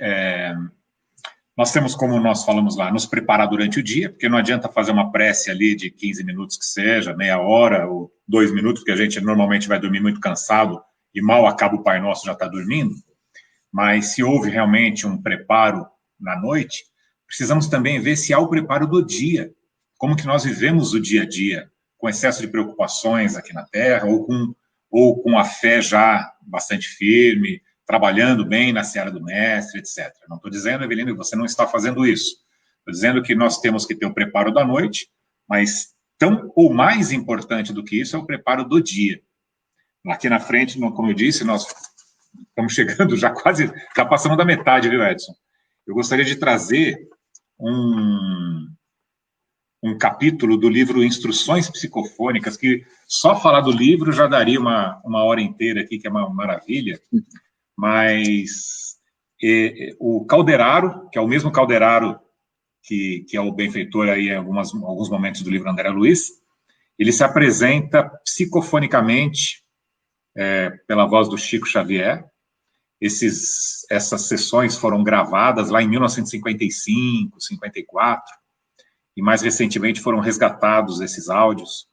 nós temos, como nós falamos lá, nos preparar durante o dia, porque não adianta fazer uma prece ali de 15 minutos que seja, meia hora ou 2 minutos, porque a gente normalmente vai dormir muito cansado e mal acaba o Pai Nosso, já está dormindo. Mas se houve realmente um preparo na noite, precisamos também ver se há o preparo do dia, como que nós vivemos o dia a dia, com excesso de preocupações aqui na Terra, ou com a fé já bastante firme, trabalhando bem na seara do mestre, etc. Não estou dizendo, Eveline, que você não está fazendo isso. Estou dizendo que nós temos que ter o preparo da noite, mas tão ou mais importante do que isso é o preparo do dia. Aqui na frente, como eu disse, nós estamos chegando já passamos da metade, viu, Edson? Eu gostaria de trazer um capítulo do livro Instruções Psicofônicas, que só falar do livro já daria uma hora inteira aqui, que é uma maravilha, mas o Calderaro, que é o mesmo Calderaro que é o benfeitor aí em alguns momentos do livro André Luiz, ele se apresenta psicofonicamente pela voz do Chico Xavier. Essas sessões foram gravadas lá em 1955, 54, e mais recentemente foram resgatados esses áudios,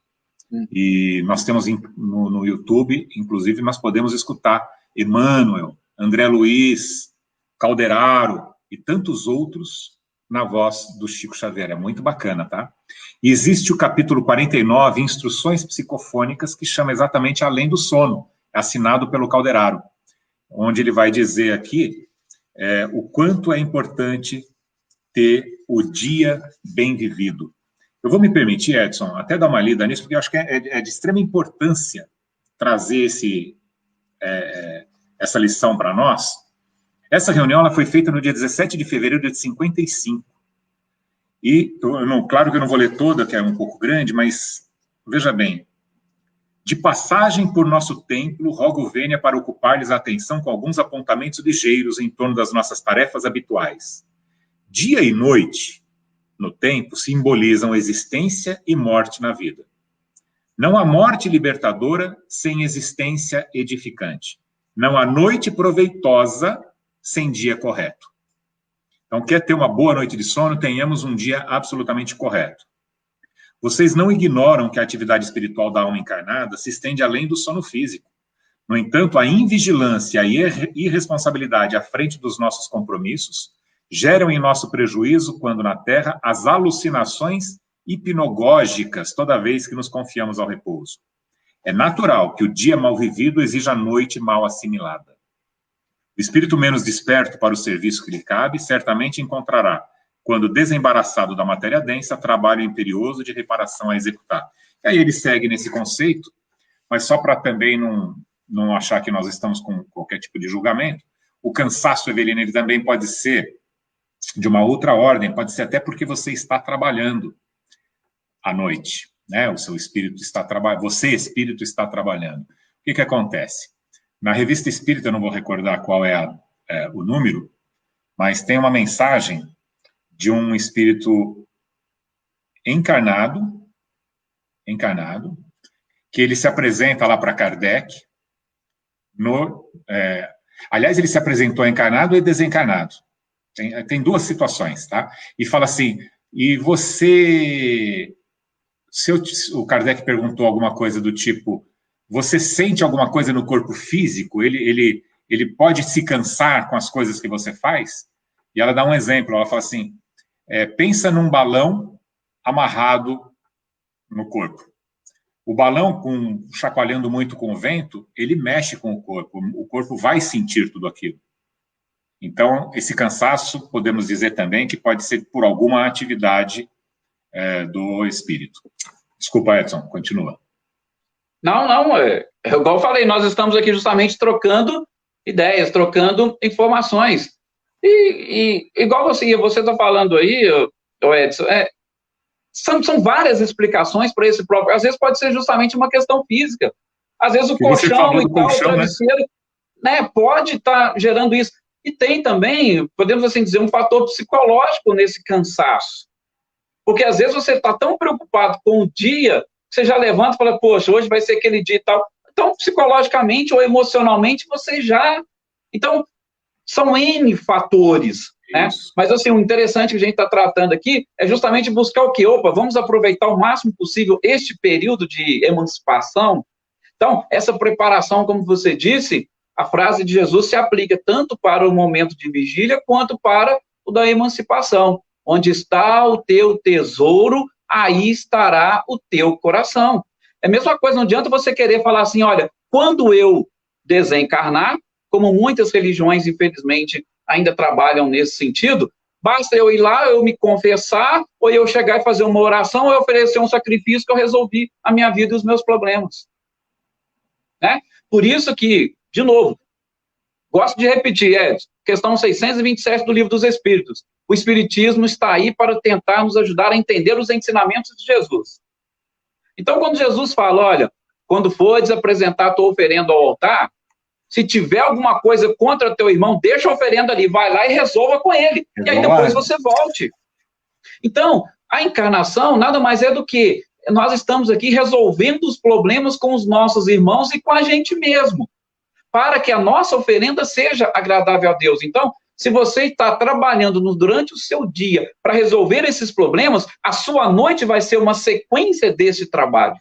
e nós temos no YouTube, inclusive, nós podemos escutar Emmanuel, André Luiz, Calderaro e tantos outros na voz do Chico Xavier. É muito bacana, tá? E existe o capítulo 49, Instruções Psicofônicas, que chama exatamente Além do Sono, assinado pelo Calderaro, onde ele vai dizer aqui o quanto é importante ter o dia bem vivido. Eu vou me permitir, Edson, até dar uma lida nisso, porque eu acho que é de extrema importância trazer essa lição para nós. Essa reunião ela foi feita no dia 17 de fevereiro de 55. E, claro que eu não vou ler toda, que é um pouco grande, mas veja bem. De passagem por nosso templo, rogo vênia para ocupar-lhes a atenção com alguns apontamentos ligeiros em torno das nossas tarefas habituais. Dia e noite, no tempo, simbolizam existência e morte na vida. Não há morte libertadora sem existência edificante. Não há noite proveitosa sem dia correto. Então, quer ter uma boa noite de sono, tenhamos um dia absolutamente correto. Vocês não ignoram que a atividade espiritual da alma encarnada se estende além do sono físico. No entanto, a invigilância e a irresponsabilidade à frente dos nossos compromissos geram em nosso prejuízo, quando na Terra, as alucinações hipnogógicas toda vez que nos confiamos ao repouso. É natural que o dia mal vivido exija a noite mal assimilada. O espírito menos desperto para o serviço que lhe cabe certamente encontrará, quando desembaraçado da matéria densa, trabalho imperioso de reparação a executar. E aí ele segue nesse conceito, mas só para também não achar que nós estamos com qualquer tipo de julgamento, o cansaço, Evelina, ele também pode ser de uma outra ordem, pode ser até porque você está trabalhando à noite, né? O seu espírito está trabalhando, você, espírito, está trabalhando. O que acontece? Na Revista Espírita, eu não vou recordar qual é o número, mas tem uma mensagem de um espírito encarnado, que ele se apresenta lá para Kardec, aliás, ele se apresentou encarnado e desencarnado. Tem duas situações, tá? E fala assim, e você... o Kardec perguntou alguma coisa do tipo, você sente alguma coisa no corpo físico? Ele pode se cansar com as coisas que você faz? E ela dá um exemplo, ela fala assim, pensa num balão amarrado no corpo. O balão, chacoalhando muito com o vento, ele mexe com o corpo vai sentir tudo aquilo. Então, esse cansaço, podemos dizer também que pode ser por alguma atividade do espírito. Desculpa, Edson, continua. Não, igual eu falei, nós estamos aqui justamente trocando ideias, trocando informações. E igual você está falando aí, Edson, são várias explicações para esse próprio. Às vezes pode ser justamente uma questão física. Às vezes o colchão e tal, o travesseiro, né, pode estar gerando isso. E tem também, podemos assim dizer, um fator psicológico nesse cansaço. Porque às vezes você está tão preocupado com o dia, que você já levanta e fala, poxa, hoje vai ser aquele dia e tal. Então, psicologicamente ou emocionalmente, você já... Então, são N fatores, né? Mas, assim, o interessante que a gente está tratando aqui é justamente buscar o quê? Opa, vamos aproveitar o máximo possível este período de emancipação. Então, essa preparação, como você disse, a frase de Jesus se aplica tanto para o momento de vigília quanto para o da emancipação. Onde está o teu tesouro, aí estará o teu coração. É a mesma coisa, não adianta você querer falar assim, olha, quando eu desencarnar, como muitas religiões, infelizmente, ainda trabalham nesse sentido, basta eu ir lá, eu me confessar, ou eu chegar e fazer uma oração, ou eu oferecer um sacrifício que eu resolvi a minha vida e os meus problemas. Né? Por isso que, de novo, gosto de repetir, questão 627 do Livro dos Espíritos. O Espiritismo está aí para tentar nos ajudar a entender os ensinamentos de Jesus. Então, quando Jesus fala, olha, quando fores apresentar a tua oferenda ao altar, se tiver alguma coisa contra teu irmão, deixa a oferenda ali, vai lá e resolva com ele. E aí depois você volte. Então, a encarnação nada mais é do que nós estamos aqui resolvendo os problemas com os nossos irmãos e com a gente mesmo, para que a nossa oferenda seja agradável a Deus. Então, se você está trabalhando durante o seu dia para resolver esses problemas, a sua noite vai ser uma sequência desse trabalho.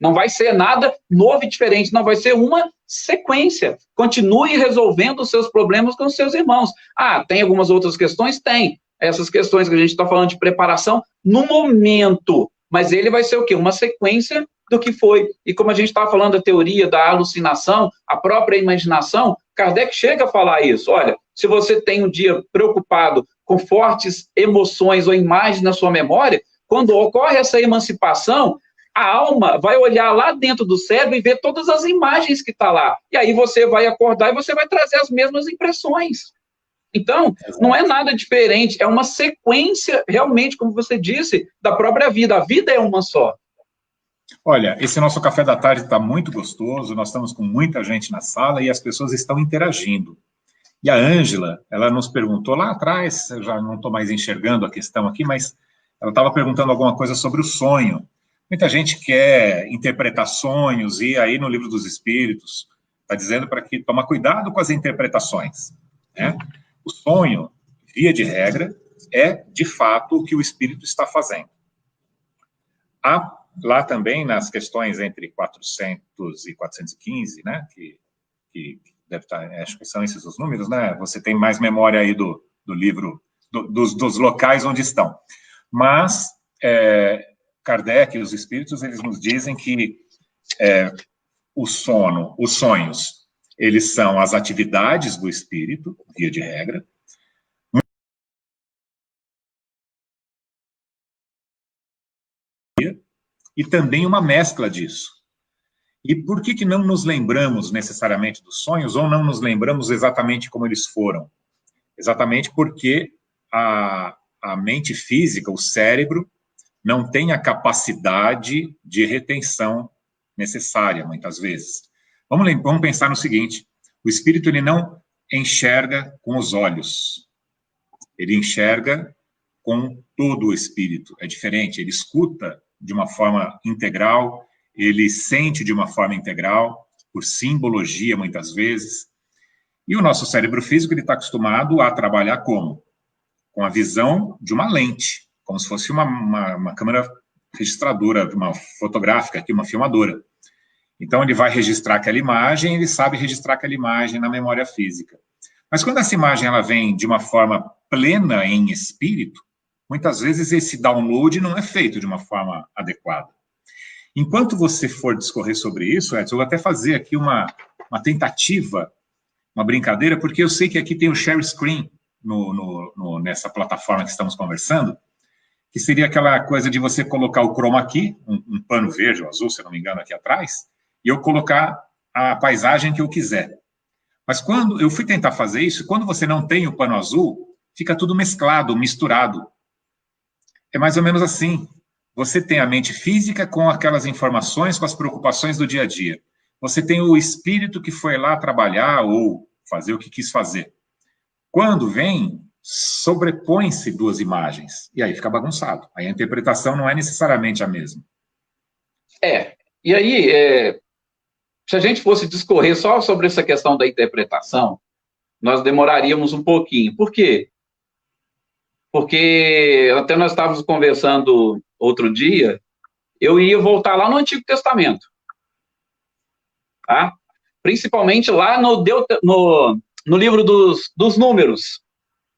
Não vai ser nada novo e diferente, não vai ser uma sequência. Continue resolvendo os seus problemas com os seus irmãos. Ah, tem algumas outras questões? Tem. Essas questões que a gente está falando de preparação no momento. Mas ele vai ser o quê? Uma sequência do que foi. E como a gente estava falando da teoria da alucinação, a própria imaginação, Kardec chega a falar isso. Olha, se você tem um dia preocupado com fortes emoções ou imagens na sua memória, quando ocorre essa emancipação, a alma vai olhar lá dentro do cérebro e ver todas as imagens que estão lá. E aí você vai acordar e você vai trazer as mesmas impressões. Então, não é nada diferente, é uma sequência, realmente, como você disse, da própria vida. A vida é uma só. Olha, esse nosso café da tarde está muito gostoso, nós estamos com muita gente na sala e as pessoas estão interagindo. E a Ângela, ela nos perguntou lá atrás, eu já não estou mais enxergando a questão aqui, mas ela estava perguntando alguma coisa sobre o sonho. Muita gente quer interpretar sonhos, e aí no Livro dos Espíritos, Está dizendo para que toma cuidado com as interpretações, né? O sonho, via de regra, é, de fato, o que o espírito está fazendo. Há lá também, nas questões entre 400 e 415, né, que deve estar, acho que são esses os números, né? Você tem mais memória aí do livro, dos locais onde estão. Mas Kardec e os espíritos, eles nos dizem que os sonhos, eles são as atividades do espírito, via de regra, e também uma mescla disso. E por que não nos lembramos necessariamente dos sonhos, ou não nos lembramos exatamente como eles foram? Exatamente porque a mente física, o cérebro, não tem a capacidade de retenção necessária, muitas vezes. Vamos pensar no seguinte: o espírito, ele não enxerga com os olhos, ele enxerga com todo o espírito, é diferente, ele escuta de uma forma integral, ele sente de uma forma integral, por simbologia, muitas vezes. E o nosso cérebro físico, ele está acostumado a trabalhar como? Com a visão de uma lente, como se fosse uma câmera registradora, uma fotográfica, aqui, uma filmadora. Então, ele vai registrar aquela imagem, ele sabe registrar aquela imagem na memória física. Mas quando essa imagem ela vem de uma forma plena em espírito, muitas vezes esse download não é feito de uma forma adequada. Enquanto você for discorrer sobre isso, Edson, eu vou até fazer aqui uma tentativa, uma brincadeira, porque eu sei que aqui tem o share screen nessa plataforma que estamos conversando, que seria aquela coisa de você colocar o chroma key, um pano verde ou azul, se não me engano, aqui atrás, e eu colocar a paisagem que eu quiser. Mas quando eu fui tentar fazer isso, quando você não tem o pano azul, fica tudo mesclado, misturado. É mais ou menos assim. Você tem a mente física com aquelas informações, com as preocupações do dia a dia. Você tem o espírito que foi lá trabalhar ou fazer o que quis fazer. Quando vem, sobrepõe-se duas imagens. E aí fica bagunçado. Aí a interpretação não é necessariamente a mesma. E aí, se a gente fosse discorrer só sobre essa questão da interpretação, nós demoraríamos um pouquinho. Por quê? Porque até nós estávamos conversando outro dia, eu ia voltar lá no Antigo Testamento, tá? Principalmente lá no livro dos Números.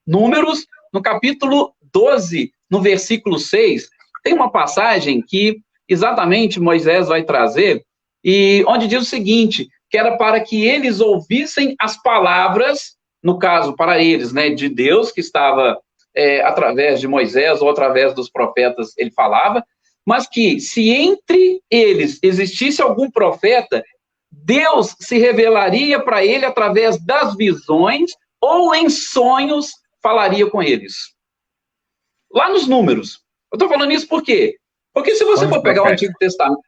Números, no capítulo 12, no versículo 6, tem uma passagem que exatamente Moisés vai trazer, e onde diz o seguinte, que era para que eles ouvissem as palavras, no caso, para eles, né, de Deus, que estava através de Moisés ou através dos profetas, ele falava, mas que se entre eles existisse algum profeta, Deus se revelaria para ele através das visões ou em sonhos falaria com eles. Lá nos Números. Eu estou falando isso por quê? Porque se você for pegar o Antigo Testamento...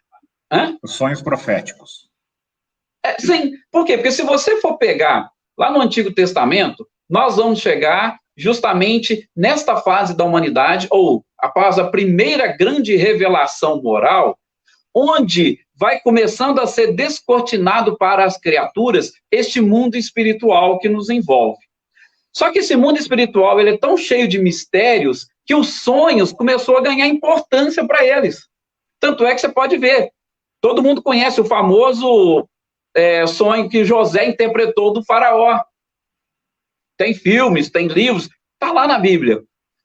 Os sonhos proféticos. Sim, por quê? Porque se você for pegar lá no Antigo Testamento, nós vamos chegar justamente nesta fase da humanidade, ou após a primeira grande revelação moral, onde vai começando a ser descortinado para as criaturas este mundo espiritual que nos envolve. Só que esse mundo espiritual ele é tão cheio de mistérios que os sonhos começou a ganhar importância para eles. Tanto é que você pode ver, todo mundo conhece o famoso sonho que José interpretou do faraó. Tem filmes, tem livros, está lá na Bíblia.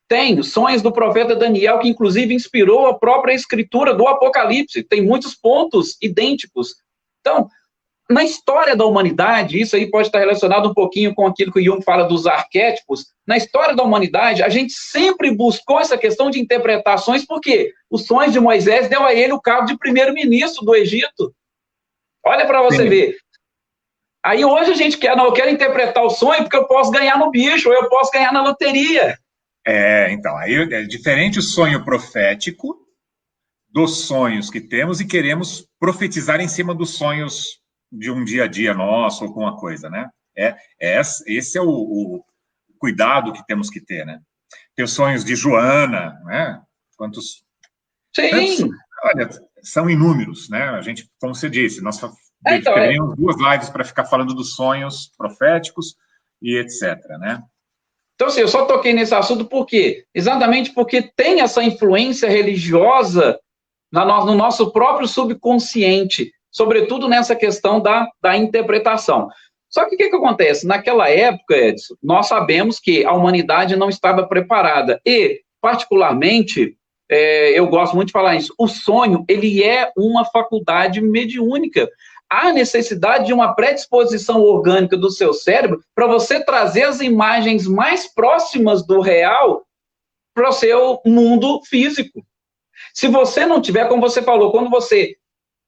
Tem sonhos do profeta Daniel, que inclusive inspirou a própria escritura do Apocalipse. Tem muitos pontos idênticos. Então, na história da humanidade, isso aí pode estar relacionado um pouquinho com aquilo que o Jung fala dos arquétipos. Na história da humanidade, a gente sempre buscou essa questão de interpretações, porque os sonhos de Moisés deu a ele o cargo de primeiro-ministro do Egito. Olha para você ver. Aí hoje a gente quer, não, eu quero interpretar o sonho porque eu posso ganhar no bicho, ou eu posso ganhar na loteria. Então, aí é diferente o sonho profético dos sonhos que temos e queremos profetizar em cima dos sonhos de um dia a dia nosso ou com uma coisa, né? Esse é o cuidado que temos que ter, né? Ter os sonhos de Joana, né? Quantos... Sim! Olha, são inúmeros, né? A gente, como você disse, nós Então, teríamos 2 lives para ficar falando dos sonhos proféticos e etc, né? Então, assim, eu só toquei nesse assunto por quê? Exatamente porque tem essa influência religiosa no nosso próprio subconsciente, sobretudo nessa questão da interpretação. Só que o que acontece? Naquela época, Edson, nós sabemos que a humanidade não estava preparada e, particularmente, eu gosto muito de falar isso, o sonho, ele é uma faculdade mediúnica. Há necessidade de uma predisposição orgânica do seu cérebro para você trazer as imagens mais próximas do real para o seu mundo físico. Se você não tiver, como você falou, quando você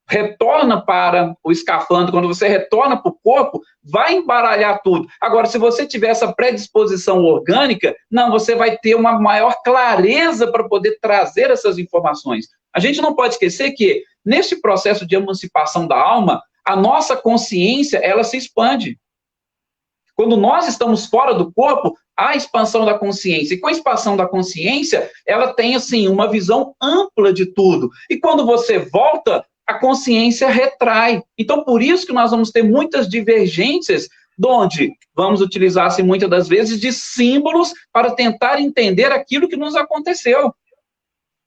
retorna para o escafandro, quando você retorna para o corpo, vai embaralhar tudo. Agora, se você tiver essa predisposição orgânica, não, você vai ter uma maior clareza para poder trazer essas informações. A gente não pode esquecer que, nesse processo de emancipação da alma, a nossa consciência, ela se expande. Quando nós estamos fora do corpo, há a expansão da consciência. E com a expansão da consciência, ela tem, assim, uma visão ampla de tudo. E quando você volta, a consciência retrai. Então, por isso que nós vamos ter muitas divergências, onde vamos utilizar, assim, muitas das vezes, de símbolos para tentar entender aquilo que nos aconteceu.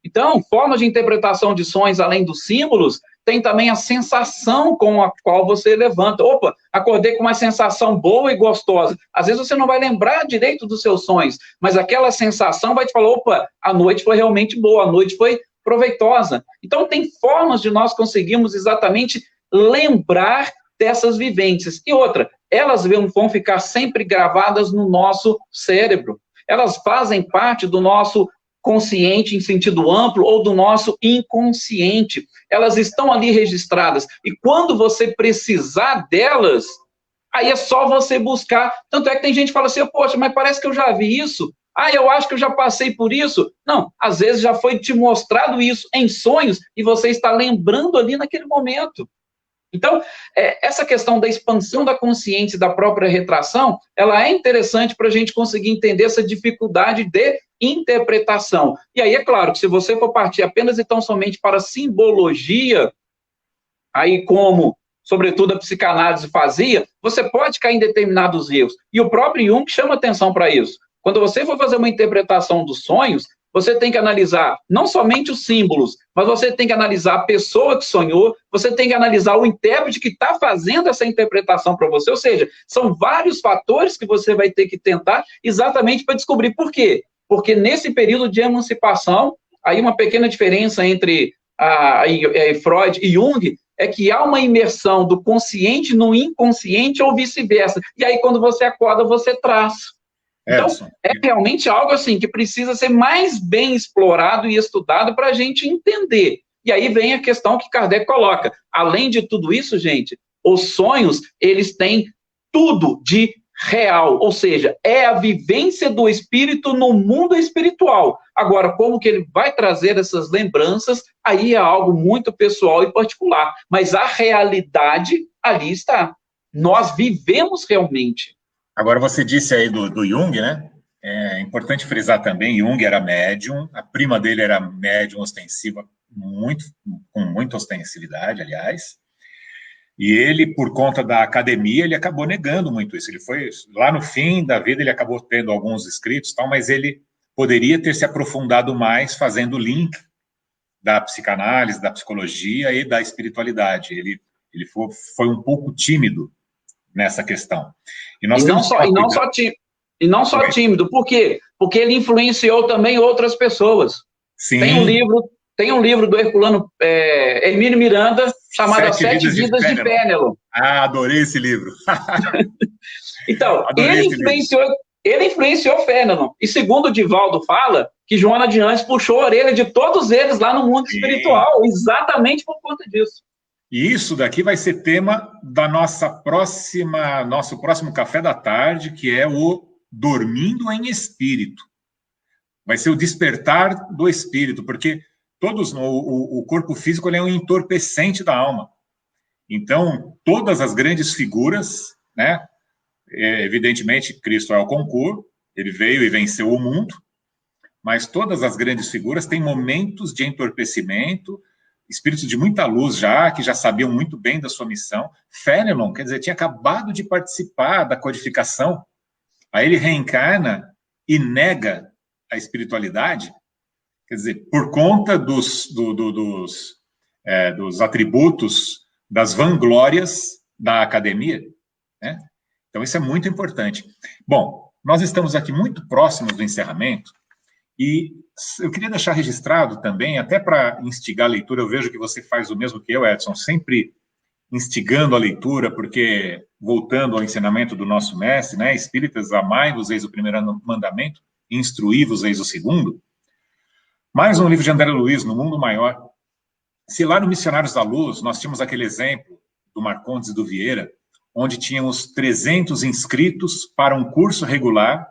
Então, formas de interpretação de sonhos, além dos símbolos, tem também a sensação com a qual você levanta. Opa, acordei com uma sensação boa e gostosa. Às vezes você não vai lembrar direito dos seus sonhos, mas aquela sensação vai te falar, opa, a noite foi realmente boa, a noite foi proveitosa. Então, tem formas de nós conseguirmos exatamente lembrar dessas vivências. E outra, elas vão ficar sempre gravadas no nosso cérebro. Elas fazem parte do nosso consciente em sentido amplo ou do nosso inconsciente. Elas estão ali registradas. E quando você precisar delas, aí é só você buscar. Tanto é que tem gente que fala assim, poxa, mas parece que eu já vi isso. Eu acho que eu já passei por isso. Não, às vezes já foi te mostrado isso em sonhos e você está lembrando ali naquele momento. Então, essa questão da expansão da consciência e da própria retração, ela é interessante para a gente conseguir entender essa dificuldade de interpretação. E aí, é claro, que se você for partir apenas e tão somente para simbologia, aí como, sobretudo, a psicanálise fazia, você pode cair em determinados erros. E o próprio Jung chama atenção para isso. Quando você for fazer uma interpretação dos sonhos, você tem que analisar não somente os símbolos, mas você tem que analisar a pessoa que sonhou, você tem que analisar o intérprete que está fazendo essa interpretação para você, ou seja, são vários fatores que você vai ter que tentar exatamente para descobrir por quê. Porque nesse período de emancipação, aí uma pequena diferença entre Freud e Jung é que há uma imersão do consciente no inconsciente ou vice-versa. E aí, quando você acorda, você traz. Então, é realmente algo assim que precisa ser mais bem explorado e estudado para a gente entender. E aí vem a questão que Kardec coloca. Além de tudo isso, gente, os sonhos, eles têm tudo de real, ou seja, é a vivência do espírito no mundo espiritual. Agora, como que ele vai trazer essas lembranças, aí é algo muito pessoal e particular. Mas a realidade ali está. Nós vivemos realmente. Agora, você disse aí do Jung, né? É importante frisar também, Jung era médium, a prima dele era médium ostensiva, com muita ostensividade, aliás, e ele, por conta da academia, ele acabou negando muito isso. Ele foi, lá no fim da vida, ele acabou tendo alguns escritos, tal, mas ele poderia ter se aprofundado mais fazendo o link da psicanálise, da psicologia e da espiritualidade. Ele foi um pouco tímido nessa questão. E não só tímido, por quê? Porque ele influenciou também outras pessoas. Sim. Tem um livro do Herculano Hermínio Miranda chamado Sete Vidas de Fénelon. Adorei esse livro. Então, ele influenciou Fénelon. E segundo o Divaldo fala, que Joana de Anjos puxou a orelha de todos eles lá no mundo espiritual, exatamente por conta disso. E isso daqui vai ser tema da nosso próximo café da tarde, que é o Dormindo em Espírito. Vai ser o despertar do espírito, porque o corpo físico ele é um entorpecente da alma. Então, todas as grandes figuras, né? Evidentemente, Cristo é o concurso, ele veio e venceu o mundo, mas todas as grandes figuras têm momentos de entorpecimento, espíritos de muita luz já, que já sabiam muito bem da sua missão. Fénelon, quer dizer, tinha acabado de participar da codificação. Aí ele reencarna e nega a espiritualidade, quer dizer, por conta dos atributos, das vanglórias da academia, né? Então, isso é muito importante. Bom, nós estamos aqui muito próximos do encerramento, e eu queria deixar registrado também, até para instigar a leitura, eu vejo que você faz o mesmo que eu, Edson, sempre instigando a leitura, porque, voltando ao ensinamento do nosso mestre, né, espíritas, amai-vos, eis o primeiro mandamento, instruí-vos, eis o segundo. Mais um livro de André Luiz, No Mundo Maior. Se lá no Missionários da Luz, nós tínhamos aquele exemplo do Marcondes e do Vieira, onde tínhamos 300 inscritos para um curso regular,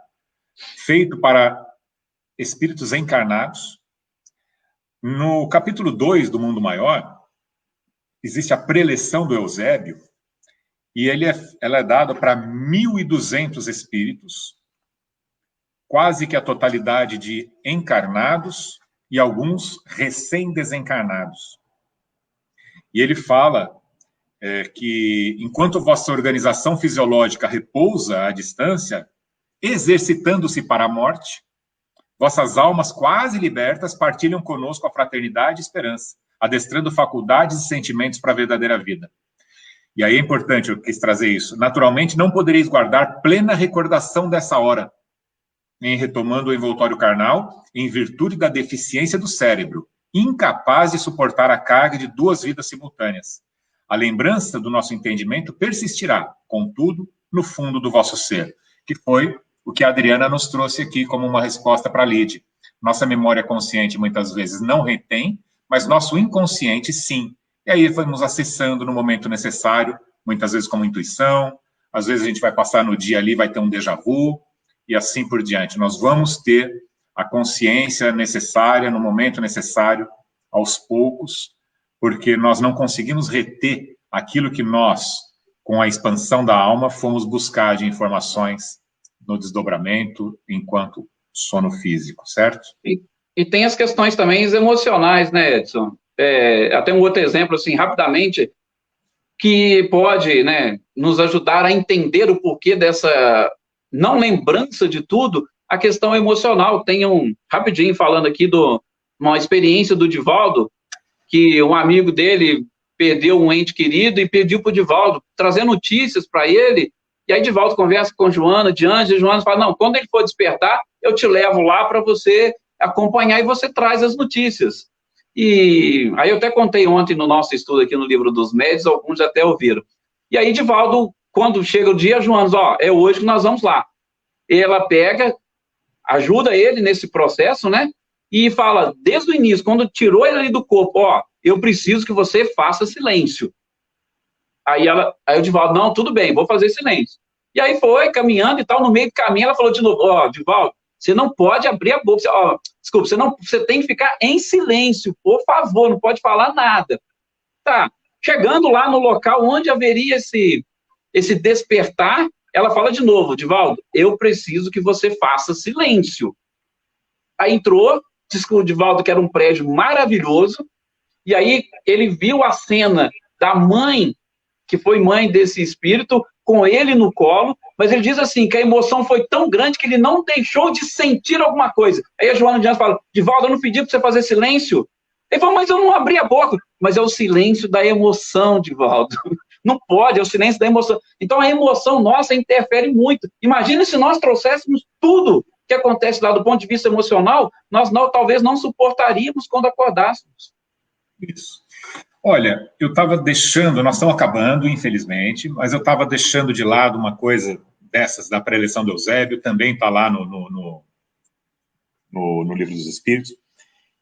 feito para espíritos encarnados. No capítulo 2 do Mundo Maior, existe a preleção do Eusébio, e ela é dada para 1.200 espíritos, quase que a totalidade de encarnados e alguns recém-desencarnados. E ele fala que, enquanto vossa organização fisiológica repousa à distância, exercitando-se para a morte, vossas almas quase libertas partilham conosco a fraternidade e esperança, adestrando faculdades e sentimentos para a verdadeira vida. E aí é importante, eu quis trazer isso. Naturalmente, não podereis guardar plena recordação dessa hora, em retomando o envoltório carnal, em virtude da deficiência do cérebro, incapaz de suportar a carga de 2 vidas simultâneas. A lembrança do nosso entendimento persistirá, contudo, no fundo do vosso ser, que foi o que a Adriana nos trouxe aqui como uma resposta para a Lide. Nossa memória consciente muitas vezes não retém, mas nosso inconsciente sim. E aí vamos acessando no momento necessário, muitas vezes como intuição, às vezes a gente vai passar no dia ali, vai ter um déjà vu, e assim por diante. Nós vamos ter a consciência necessária, no momento necessário, aos poucos, porque nós não conseguimos reter aquilo que nós, com a expansão da alma, fomos buscar de informações no desdobramento, enquanto sono físico, certo? E tem as questões também emocionais, né, Edson? Até um outro exemplo, assim, rapidamente, que pode, né, nos ajudar a entender o porquê dessa não lembrança de tudo, a questão emocional. Tem rapidinho falando aqui uma experiência do Divaldo, que um amigo dele perdeu um ente querido e pediu para o Divaldo trazer notícias para ele, e aí Divaldo conversa com Joana de Anjos, e Joana fala, não, quando ele for despertar, eu te levo lá para você acompanhar e você traz as notícias. E aí eu até contei ontem no nosso estudo aqui no Livro dos Médiuns, alguns já até ouviram. E aí Divaldo, quando chega o dia, Joana, é hoje que nós vamos lá. Ela pega, ajuda ele nesse processo, né? E fala, desde o início, quando tirou ele ali do corpo, eu preciso que você faça silêncio. Aí o Divaldo, não, tudo bem, vou fazer silêncio. E aí foi, caminhando e tal, no meio do caminho, ela falou de novo, Divaldo, você não pode abrir a boca, desculpa, você tem que ficar em silêncio, por favor, não pode falar nada. Tá, chegando lá no local onde haveria esse despertar, ela fala de novo, Divaldo, eu preciso que você faça silêncio. Aí entrou, disse que o Divaldo que era um prédio maravilhoso, e aí ele viu a cena da mãe, que foi mãe desse espírito, com ele no colo, mas ele diz assim, que a emoção foi tão grande que ele não deixou de sentir alguma coisa. Aí a Joana de Anjos fala, Divaldo, eu não pedi para você fazer silêncio. Ele falou, mas eu não abri a boca. Mas é o silêncio da emoção, Divaldo. Não pode, é o silêncio da emoção. Então a emoção nossa interfere muito. Imagina se nós trouxéssemos tudo que acontece lá do ponto de vista emocional, nós talvez não suportaríamos quando acordássemos. Isso. Olha, eu estava deixando, nós estamos acabando, infelizmente, mas eu estava deixando de lado uma coisa dessas, da pré-eleição do Eusébio, também está lá no Livro dos Espíritos,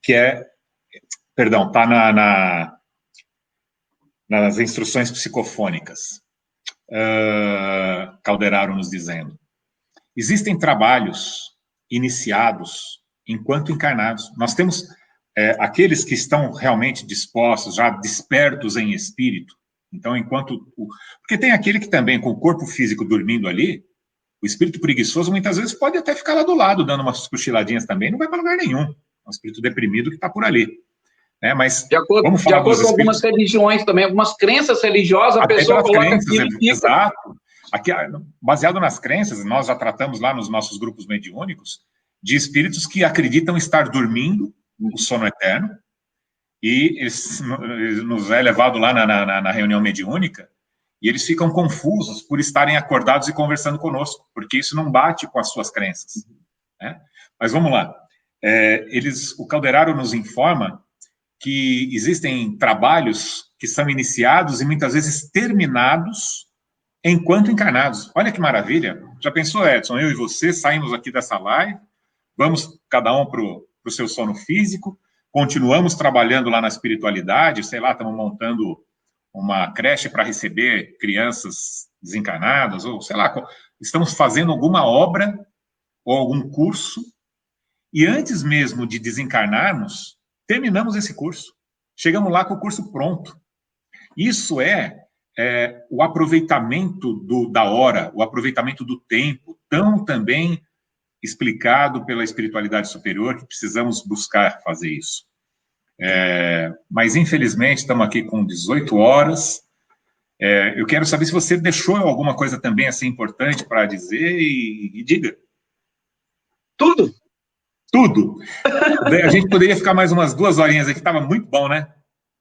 que está nas instruções psicofônicas. Calderaro nos dizendo. Existem trabalhos iniciados enquanto encarnados. Nós temos aqueles que estão realmente dispostos, já despertos em espírito. Então, porque tem aquele que também, com o corpo físico dormindo ali, o espírito preguiçoso muitas vezes pode até ficar lá do lado, dando umas cochiladinhas também, não vai para lugar nenhum. É um espírito deprimido que está por ali. né? Mas de acordo com algumas religiões também, algumas crenças religiosas, a pessoa coloca crenças, exato. Aqui, baseado nas crenças, nós já tratamos lá nos nossos grupos mediúnicos de espíritos que acreditam estar dormindo o sono eterno, e eles nos é levado lá na reunião mediúnica, e eles ficam confusos por estarem acordados e conversando conosco, porque isso não bate com as suas crenças, né? Mas vamos lá. O Calderaro nos informa que existem trabalhos que são iniciados e muitas vezes terminados enquanto encarnados. Olha que maravilha. Já pensou, Edson? Eu e você saímos aqui dessa live, vamos cada um para o seu sono físico, continuamos trabalhando lá na espiritualidade, sei lá, estamos montando uma creche para receber crianças desencarnadas, ou sei lá, estamos fazendo alguma obra ou algum curso, e antes mesmo de desencarnarmos, terminamos esse curso. Chegamos lá com o curso pronto. Isso é o aproveitamento da hora, o aproveitamento do tempo, tão também explicado pela espiritualidade superior, que precisamos buscar fazer isso. Mas, infelizmente, estamos aqui com 18 horas. Eu quero saber se você deixou alguma coisa também assim importante para dizer, e diga. Tudo. Tudo. A gente poderia ficar mais umas 2 horinhas aqui, estava muito bom, né?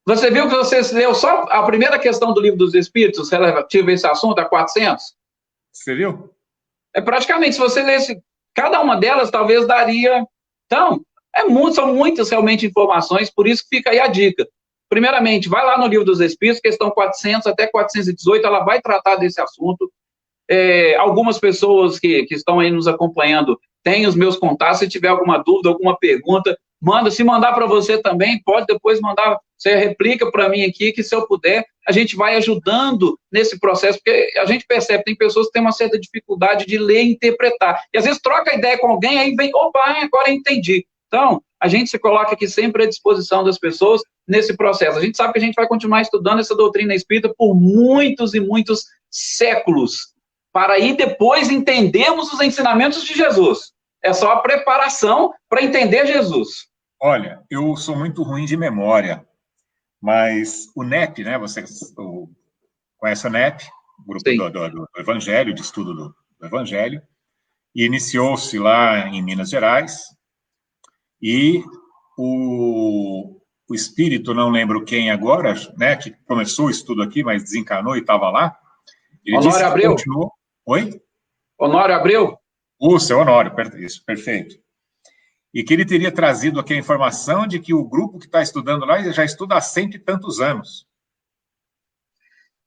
Você viu que você leu só a primeira questão do Livro dos Espíritos, relativa a esse assunto, a 400? Você viu? Praticamente, se você lesse cada uma delas, talvez daria... Então, são muitas realmente informações, por isso que fica aí a dica. Primeiramente, vai lá no Livro dos Espíritos, questão 400 até 418, ela vai tratar desse assunto. Algumas pessoas que estão aí nos acompanhando têm os meus contatos, se tiver alguma dúvida, alguma pergunta, manda. Se mandar para você também, pode depois mandar, você replica para mim aqui, que se eu puder, a gente vai ajudando nesse processo, porque a gente percebe, tem pessoas que têm uma certa dificuldade de ler e interpretar, e às vezes troca ideia com alguém, aí vem, opa, agora eu entendi. Então, a gente se coloca aqui sempre à disposição das pessoas nesse processo. A gente sabe que a gente vai continuar estudando essa doutrina espírita por muitos e muitos séculos, para aí depois entendermos os ensinamentos de Jesus. É só a preparação para entender Jesus. Olha, eu sou muito ruim de memória, mas o NEP, né? Você conhece o NEP, o grupo do Evangelho, de estudo do Evangelho, e iniciou-se lá em Minas Gerais, e o espírito, não lembro quem agora, né, que começou o estudo aqui, mas desencarnou e estava lá, ele Honório Abreu? Continuou... Oi? Honório Abreu? O seu Honório, isso, perfeito. E que ele teria trazido aqui a informação de que o grupo que está estudando lá já estuda há 100 e tantos anos.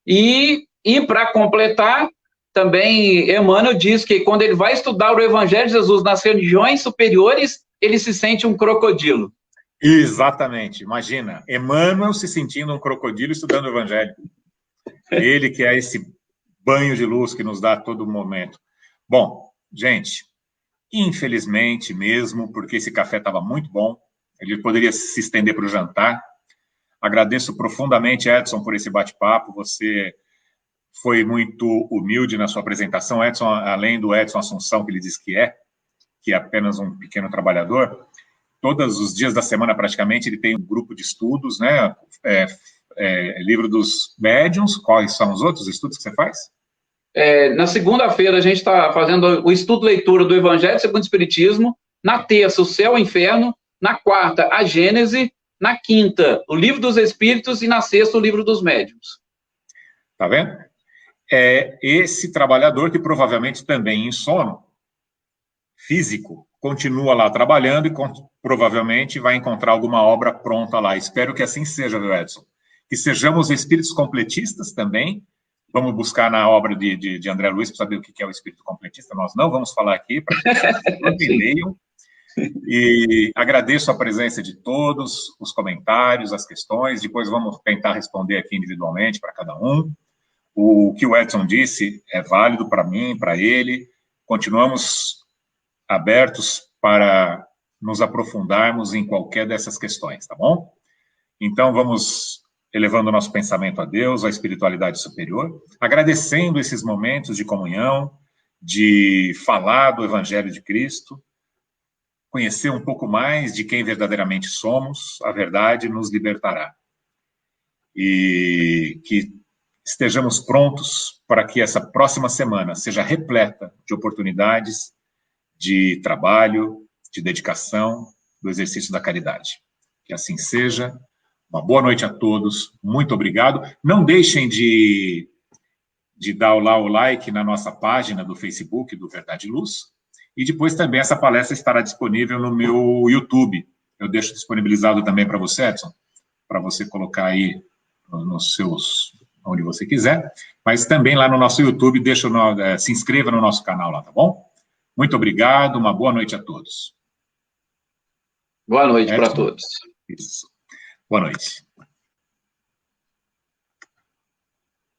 E para completar, também Emmanuel diz que quando ele vai estudar o Evangelho de Jesus nas regiões superiores, ele se sente um crocodilo. Exatamente, imagina, Emmanuel se sentindo um crocodilo estudando o Evangelho. Ele que é esse banho de luz que nos dá a todo momento. Bom, gente, infelizmente mesmo, porque esse café estava muito bom, ele poderia se estender para o jantar. Agradeço profundamente, Edson, por esse bate-papo. Você foi muito humilde na sua apresentação, Edson, além do Edson Assunção, que ele diz que é apenas um pequeno trabalhador. Todos os dias da semana, praticamente, ele tem um grupo de estudos, né? Livro dos médiuns. Quais são os outros estudos que você faz? Na segunda-feira, a gente está fazendo o estudo leitura do Evangelho segundo o Espiritismo. Na terça, o Céu e o Inferno. Na quarta, a Gênese. Na quinta, o Livro dos Espíritos. E na sexta, o Livro dos Médiuns. Tá vendo? É esse trabalhador que provavelmente também em sono físico continua lá trabalhando e provavelmente vai encontrar alguma obra pronta lá. Espero que assim seja, viu, Edson? Que sejamos espíritos completistas também. Vamos buscar na obra de André Luiz para saber o que é o espírito completista. Nós não vamos falar aqui, para que as pessoas entendam. E agradeço a presença de todos, os comentários, as questões. Depois vamos tentar responder aqui individualmente para cada um. O que o Edson disse é válido para mim, para ele. Continuamos abertos para nos aprofundarmos em qualquer dessas questões, tá bom? Então, vamos elevando o nosso pensamento a Deus, à espiritualidade superior, agradecendo esses momentos de comunhão, de falar do Evangelho de Cristo, conhecer um pouco mais de quem verdadeiramente somos, a verdade nos libertará. E que estejamos prontos para que essa próxima semana seja repleta de oportunidades, de trabalho, de dedicação, do exercício da caridade. Que assim seja. Uma boa noite a todos. Muito obrigado. Não deixem de dar o like na nossa página do Facebook, do Verdade e Luz. E depois também essa palestra estará disponível no meu YouTube. Eu deixo disponibilizado também para você, Edson, para você colocar aí nos seus, onde você quiser. Mas também lá no nosso YouTube, se inscreva no nosso canal lá, tá bom? Muito obrigado, uma boa noite a todos. Boa noite para todos. Isso. Boa noite.